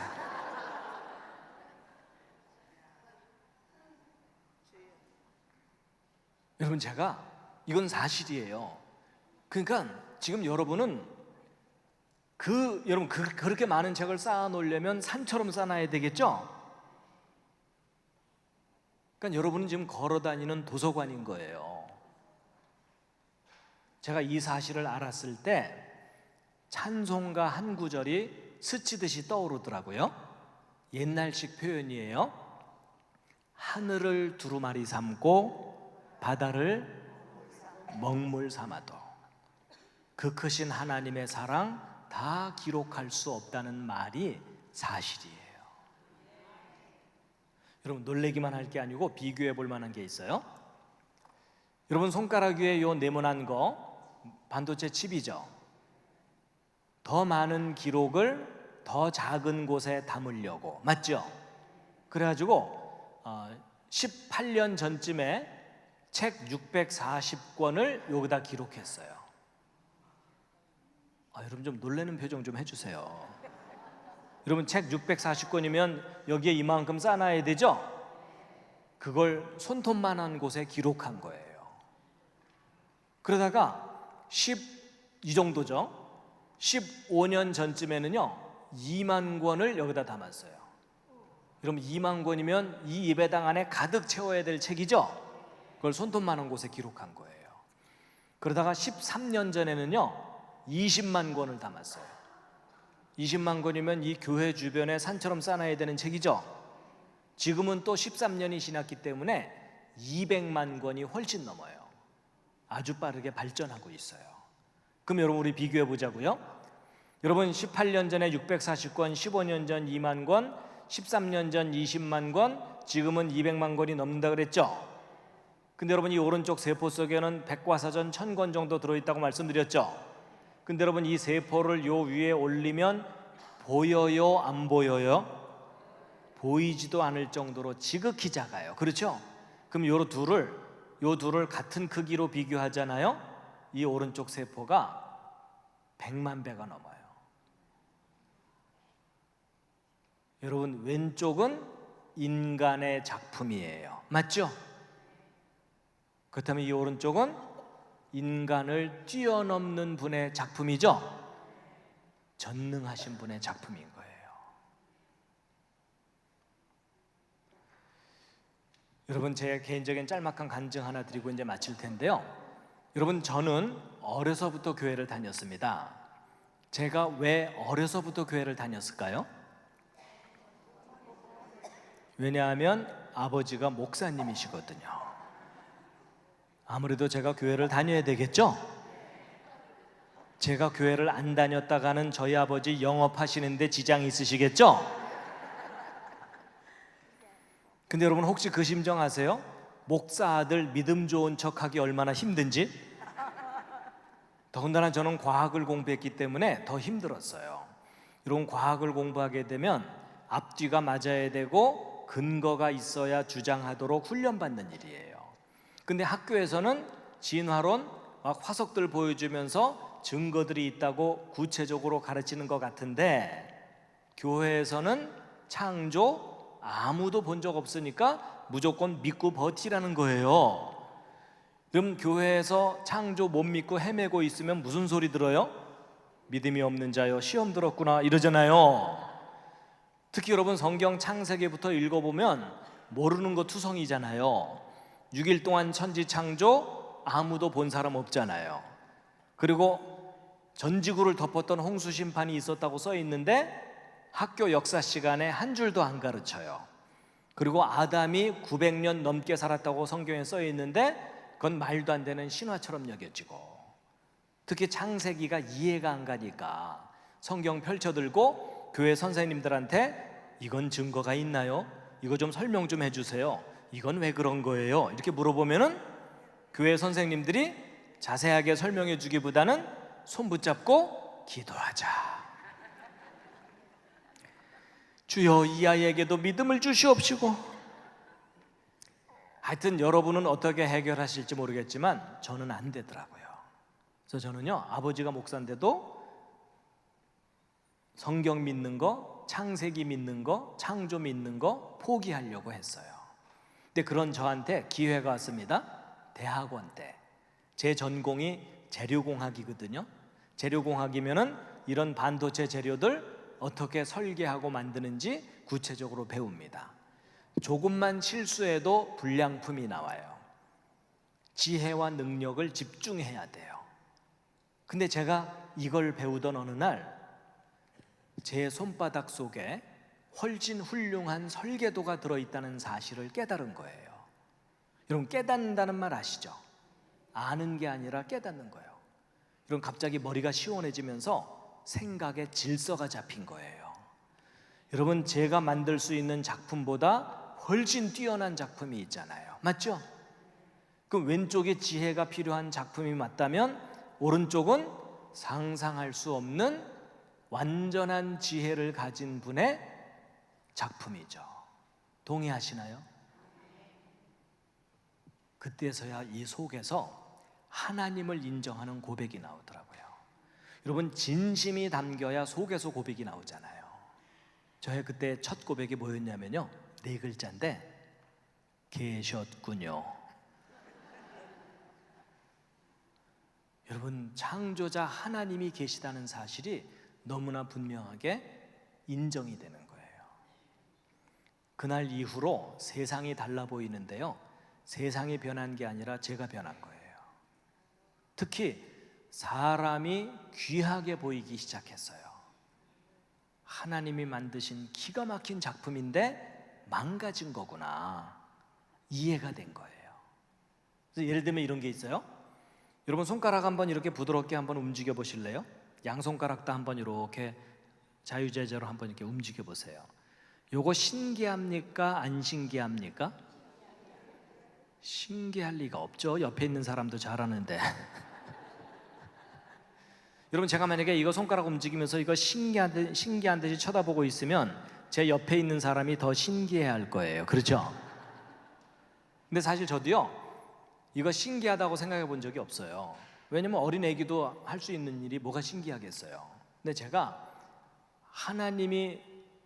여러분, 이건 사실이에요. 그러니까 지금 여러분은 여러분 그렇게 많은 책을 쌓아 놓으려면 산처럼 쌓아야 되겠죠? 그러니까 여러분은 지금 걸어 다니는 도서관인 거예요. 제가 이 사실을 알았을 때 찬송가 한 구절이 스치듯이 떠오르더라고요. 옛날식 표현이에요. 하늘을 두루마리 삼고 바다를 먹물 삼아도 그 크신 하나님의 사랑 다 기록할 수 없다는 말이 사실이에요. 여러분, 놀래기만 할 게 아니고 비교해 볼 만한 게 있어요. 여러분, 손가락 위에 요 네모난 거 반도체 칩이죠. 더 많은 기록을 더 작은 곳에 담으려고, 맞죠? 그래가지고 18년 전쯤에 책 640권을 여기다 기록했어요. 여러분 좀 놀라는 표정 좀 해주세요. 여러분, 책 640권이면 여기에 이만큼 쌓아놔야 되죠? 그걸 손톱만한 곳에 기록한 거예요. 그러다가 이 정도죠. 15년 전쯤에는요 2만 권을 여기다 담았어요. 여러분, 2만 권이면 이 예배당 안에 가득 채워야 될 책이죠. 그걸 손톱만한 곳에 기록한 거예요. 그러다가 13년 전에는요 20만 권을 담았어요. 20만 권이면 이 교회 주변에 산처럼 쌓아야 되는 책이죠. 지금은 또 13년이 지났기 때문에 200만 권이 훨씬 넘어요. 아주 빠르게 발전하고 있어요. 그럼 여러분, 우리 비교해 보자고요. 여러분, 18년 전에 640권, 15년 전 2만 권, 13년 전 20만 권, 지금은 200만 권이 넘는다 그랬죠. 근데 여러분, 이 오른쪽 세포 속에는 백과사전 1000권 정도 들어있다고 말씀드렸죠. 근데 여러분, 이 세포를 요 위에 올리면 보여요, 안 보여요? 보이지도 않을 정도로 지극히 작아요. 그렇죠? 그럼 요 둘을 같은 크기로 비교하잖아요. 이 오른쪽 세포가 100만 배가 넘어요. 여러분, 왼쪽은 인간의 작품이에요. 맞죠? 그렇다면 이 오른쪽은 인간을 뛰어넘는 분의 작품이죠? 전능하신 분의 작품인 거예요. 여러분, 제 개인적인 짤막한 간증 하나 드리고 이제 마칠 텐데요. 여러분, 저는 어려서부터 교회를 다녔습니다. 제가 왜 어려서부터 교회를 다녔을까요? 왜냐하면 아버지가 목사님이시거든요. 아무래도 제가 교회를 다녀야 되겠죠? 제가 교회를 안 다녔다가는 저희 아버지 영업하시는데 지장이 있으시겠죠? 근데 여러분, 혹시 그 심정 아세요? 목사 아들 믿음 좋은 척하기 얼마나 힘든지? 더군다나 저는 과학을 공부했기 때문에 더 힘들었어요. 여러분, 과학을 공부하게 되면 앞뒤가 맞아야 되고 근거가 있어야 주장하도록 훈련받는 일이에요. 근데 학교에서는 진화론, 막 화석들 보여주면서 증거들이 있다고 구체적으로 가르치는 것 같은데, 교회에서는 창조 아무도 본 적 없으니까 무조건 믿고 버티라는 거예요. 그럼 교회에서 창조 못 믿고 헤매고 있으면 무슨 소리 들어요? 믿음이 없는 자여 시험 들었구나 이러잖아요. 특히 여러분, 성경 창세기부터 읽어보면 모르는 거 투성이잖아요. 6일 동안 천지 창조 아무도 본 사람 없잖아요. 그리고 전지구를 덮었던 홍수 심판이 있었다고 써 있는데 학교 역사 시간에 한 줄도 안 가르쳐요. 그리고 아담이 900년 넘게 살았다고 성경에 써 있는데 그건 말도 안 되는 신화처럼 여겨지고, 특히 창세기가 이해가 안 가니까 성경 펼쳐들고 교회 선생님들한테 이건 증거가 있나요? 이거 좀 설명 좀 해주세요. 이건 왜 그런 거예요? 이렇게 물어보면은 교회 선생님들이 자세하게 설명해 주기보다는 손 붙잡고 기도하자. 주여, 이 아이에게도 믿음을 주시옵시고. 하여튼 여러분은 어떻게 해결하실지 모르겠지만 저는 안 되더라고요. 그래서 저는요, 아버지가 목사인데도 성경 믿는 거, 창세기 믿는 거, 창조 믿는 거 포기하려고 했어요. 근데 그런 저한테 기회가 왔습니다. 대학원 때 제 전공이 재료공학이거든요. 재료공학이면은 이런 반도체 재료들 어떻게 설계하고 만드는지 구체적으로 배웁니다. 조금만 실수해도 불량품이 나와요. 지혜와 능력을 집중해야 돼요. 근데 제가 이걸 배우던 어느 날 제 손바닥 속에 훨씬 훌륭한 설계도가 들어있다는 사실을 깨달은 거예요. 여러분, 깨닫는다는 말 아시죠? 아는 게 아니라 깨닫는 거예요. 여러분, 갑자기 머리가 시원해지면서 생각의 질서가 잡힌 거예요. 여러분, 제가 만들 수 있는 작품보다 훨씬 뛰어난 작품이 있잖아요. 맞죠? 그럼 왼쪽에 지혜가 필요한 작품이 맞다면 오른쪽은 상상할 수 없는 완전한 지혜를 가진 분의 작품이죠. 동의하시나요? 그때서야 이 속에서 하나님을 인정하는 고백이 나오더라고요. 여러분, 진심이 담겨야 속에서 고백이 나오잖아요. 저의 그때 첫 고백이 뭐였냐면요, 4글자인데 계셨군요. 여러분, 창조자 하나님이 계시다는 사실이 너무나 분명하게 인정이 되는 거예요. 그날 이후로 세상이 달라 보이는데요, 세상이 변한 게 아니라 제가 변한 거예요. 특히 사람이 귀하게 보이기 시작했어요. 하나님이 만드신 기가 막힌 작품인데 망가진 거구나, 이해가 된 거예요. 그래서 예를 들면 이런 게 있어요. 여러분, 손가락 한번 이렇게 부드럽게 한번 움직여 보실래요? 양손가락도 한번 이렇게 자유자재로 한번 이렇게 움직여 보세요. 요거 신기합니까? 안 신기합니까? 신기할 리가 없죠. 옆에 있는 사람도 잘하는데. 여러분, 제가 만약에 이거 손가락 움직이면서 이거 신기한 듯이 쳐다보고 있으면 제 옆에 있는 사람이 더 신기해할 거예요. 그렇죠? 근데 사실 저도요, 이거 신기하다고 생각해 본 적이 없어요. 왜냐면 어린 애기도 할 수 있는 일이 뭐가 신기하겠어요. 근데 제가 하나님이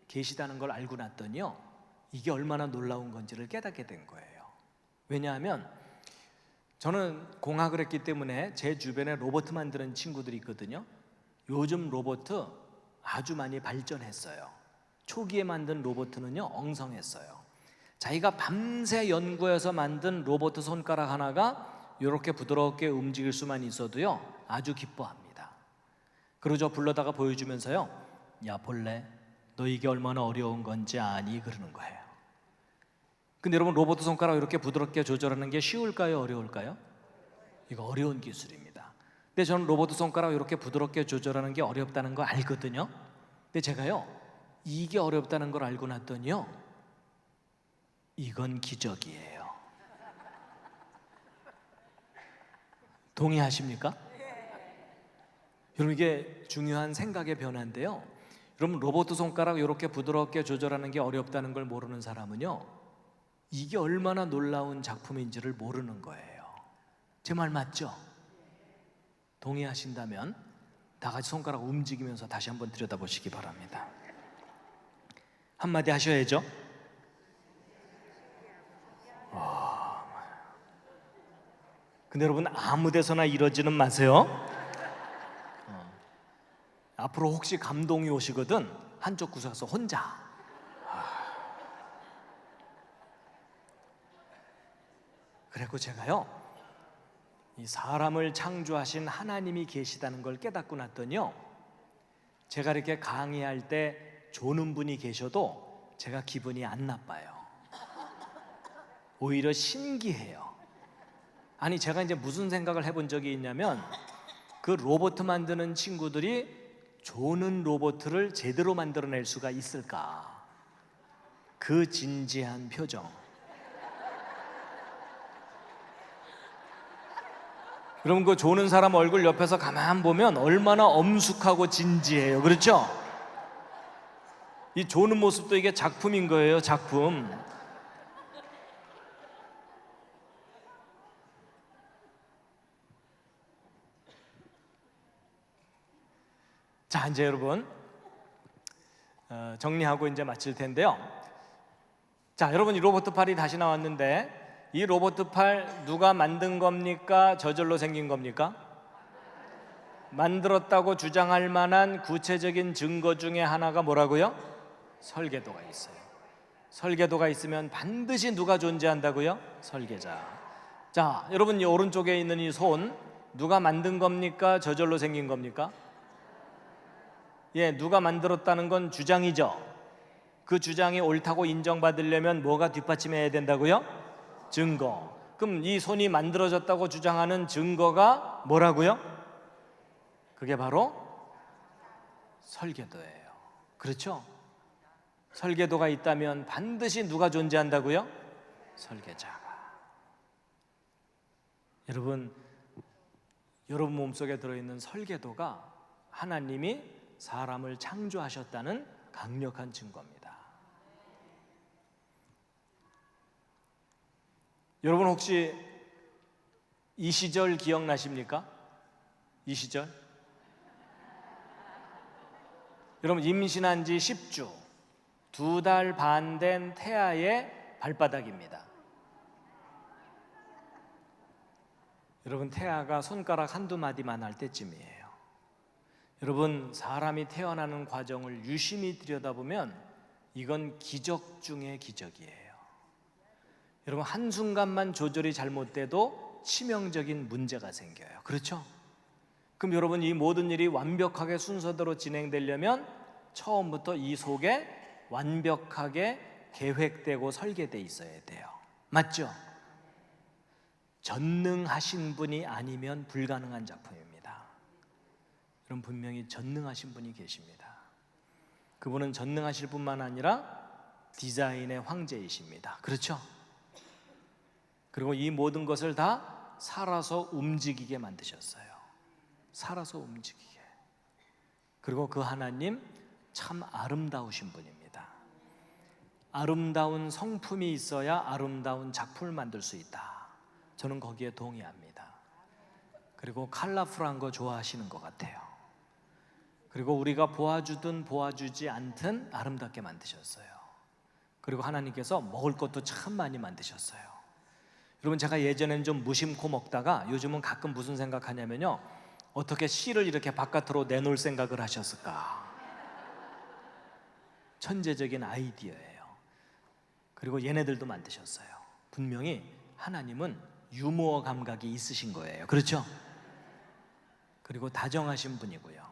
계시다는 걸 알고 났더니요, 이게 얼마나 놀라운 건지를 깨닫게 된 거예요. 왜냐하면 저는 공학을 했기 때문에 제 주변에 로봇 만드는 친구들이 있거든요. 요즘 로봇 아주 많이 발전했어요. 초기에 만든 로봇은요, 엉성했어요. 자기가 밤새 연구해서 만든 로봇 손가락 하나가 이렇게 부드럽게 움직일 수만 있어도요, 아주 기뻐합니다. 그리고 저 불러다가 보여주면서요, 야, 볼래? 너 이게 얼마나 어려운 건지 아니? 그러는 거예요. 근데 여러분, 로봇 손가락 이렇게 부드럽게 조절하는 게 쉬울까요? 어려울까요? 이거 어려운 기술입니다. 근데 저는 로봇 손가락 이렇게 부드럽게 조절하는 게 어렵다는 거 알거든요. 근데 제가요, 이게 어렵다는 걸 알고 났더니요, 이건 기적이에요. 동의하십니까? 여러분, 이게 중요한 생각의 변화인데요, 여러분, 로봇 손가락 이렇게 부드럽게 조절하는 게 어렵다는 걸 모르는 사람은요, 이게 얼마나 놀라운 작품인지를 모르는 거예요. 제 말 맞죠? 동의하신다면 다 같이 손가락 움직이면서 다시 한번 들여다보시기 바랍니다. 한마디 하셔야죠. 근데 여러분, 아무 데서나 이러지는 마세요. 앞으로 혹시 감동이 오시거든 한쪽 구석에서 혼자. 그래서 제가요, 이 사람을 창조하신 하나님이 계시다는 걸 깨닫고 났더니요, 제가 이렇게 강의할 때 조는 분이 계셔도 제가 기분이 안 나빠요. 오히려 신기해요. 아니, 제가 이제 무슨 생각을 해본 적이 있냐면, 그 로봇 만드는 친구들이 조는 로봇을 제대로 만들어낼 수가 있을까? 그 진지한 표정. 여러분, 그 조는 사람 얼굴 옆에서 가만 보면 얼마나 엄숙하고 진지해요. 그렇죠? 이 조는 모습도 이게 작품인 거예요. 작품. 자, 이제 여러분, 정리하고 이제 마칠 텐데요. 자, 여러분, 이 로봇 팔이 다시 나왔는데, 이 로봇 팔 누가 만든 겁니까? 저절로 생긴 겁니까? 만들었다고 주장할 만한 구체적인 증거 중에 하나가 뭐라고요? 설계도가 있어요. 설계도가 있으면 반드시 누가 존재한다고요? 설계자. 자, 여러분, 이 오른쪽에 있는 이 손 누가 만든 겁니까? 저절로 생긴 겁니까? 예, 누가 만들었다는 건 주장이죠. 그 주장이 옳다고 인정받으려면 뭐가 뒷받침해야 된다고요? 증거. 그럼 이 손이 만들어졌다고 주장하는 증거가 뭐라고요? 그게 바로 설계도예요. 그렇죠? 설계도가 있다면 반드시 누가 존재한다고요? 설계자가. 여러분 몸속에 들어있는 설계도가 하나님이 사람을 창조하셨다는 강력한 증거입니다. 여러분 혹시 이 시절 기억나십니까? 이 시절? 여러분 임신한 지 10주 2달 반 된 태아의 발바닥입니다. 여러분 태아가 손가락 한두 마디만 할 때쯤이에요. 여러분 사람이 태어나는 과정을 유심히 들여다보면 이건 기적 중의 기적이에요. 여러분 한순간만 조절이 잘못돼도 치명적인 문제가 생겨요. 그렇죠? 그럼 여러분 이 모든 일이 완벽하게 순서대로 진행되려면 처음부터 이 속에 완벽하게 계획되고 설계되어 있어야 돼요. 맞죠? 전능하신 분이 아니면 불가능한 작품입니다. 여러분 분명히 전능하신 분이 계십니다. 그분은 전능하실 뿐만 아니라 디자인의 황제이십니다. 그렇죠? 그리고 이 모든 것을 다 살아서 움직이게 만드셨어요. 살아서 움직이게. 그리고 그 하나님 참 아름다우신 분입니다. 아름다운 성품이 있어야 아름다운 작품을 만들 수 있다. 저는 거기에 동의합니다. 그리고 컬러풀한 거 좋아하시는 것 같아요. 그리고 우리가 보아주든 보아주지 않든 아름답게 만드셨어요. 그리고 하나님께서 먹을 것도 참 많이 만드셨어요. 여러분 제가 예전엔 좀 무심코 먹다가 요즘은 가끔 무슨 생각하냐면요, 어떻게 씨를 이렇게 바깥으로 내놓을 생각을 하셨을까? 천재적인 아이디어예요. 그리고 얘네들도 만드셨어요. 분명히 하나님은 유머 감각이 있으신 거예요. 그렇죠? 그리고 다정하신 분이고요.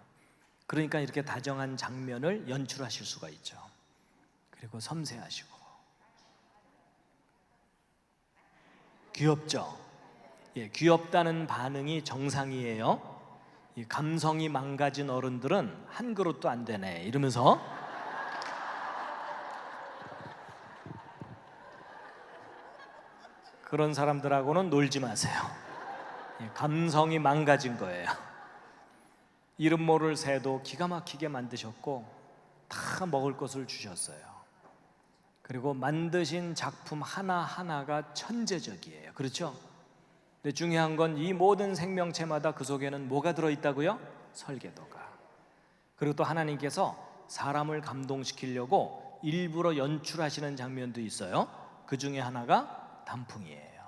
그러니까 이렇게 다정한 장면을 연출하실 수가 있죠. 그리고 섬세하시고 귀엽죠? 예, 귀엽다는 반응이 정상이에요. 이 감성이 망가진 어른들은 한 그릇도 안 되네 이러면서 그런 사람들하고는 놀지 마세요. 예, 감성이 망가진 거예요. 이름 모를 새도 기가 막히게 만드셨고 다 먹을 것을 주셨어요. 그리고 만드신 작품 하나하나가 천재적이에요. 그렇죠? 근데 중요한 건 이 모든 생명체마다 그 속에는 뭐가 들어있다고요? 설계도가. 그리고 또 하나님께서 사람을 감동시키려고 일부러 연출하시는 장면도 있어요. 그 중에 하나가 단풍이에요.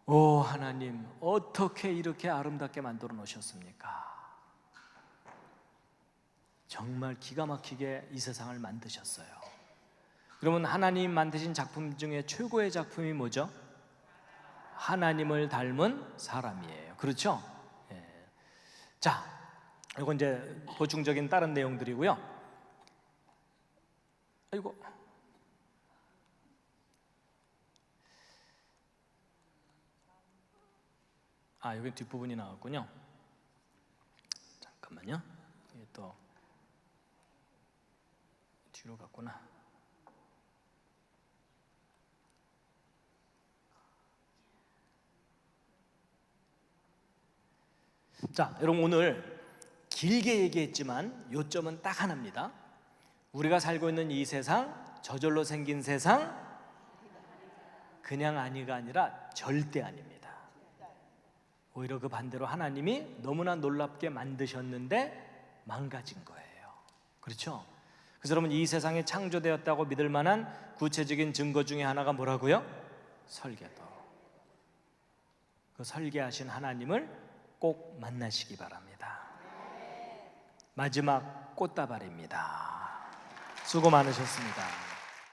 오 하나님, 어떻게 이렇게 아름답게 만들어 놓으셨습니까? 정말 기가 막히게 이 세상을 만드셨어요. 그러면 하나님 만드신 작품 중에 최고의 작품이 뭐죠? 하나님을 닮은 사람이에요. 그렇죠? 예. 자, 이건 이제 보충적인 다른 내용들이고요. 아이고. 아, 여기 뒷부분이 나왔군요. 잠깐만요. 이게 또 뒤로 갔구나. 자, 여러분 오늘 길게 얘기했지만 요점은 딱 하나입니다. 우리가 살고 있는 이 세상, 저절로 생긴 세상, 그냥 아니가 아니라 절대 아닙니다. 오히려 그 반대로 하나님이 너무나 놀랍게 만드셨는데 망가진 거예요. 그렇죠? 그래서 여러분 이 세상에 창조되었다고 믿을 만한 구체적인 증거 중에 하나가 뭐라고요? 설계도. 그 설계하신 하나님을 꼭 만나시기 바랍니다. 마지막 꽃다발입니다. 수고 많으셨습니다.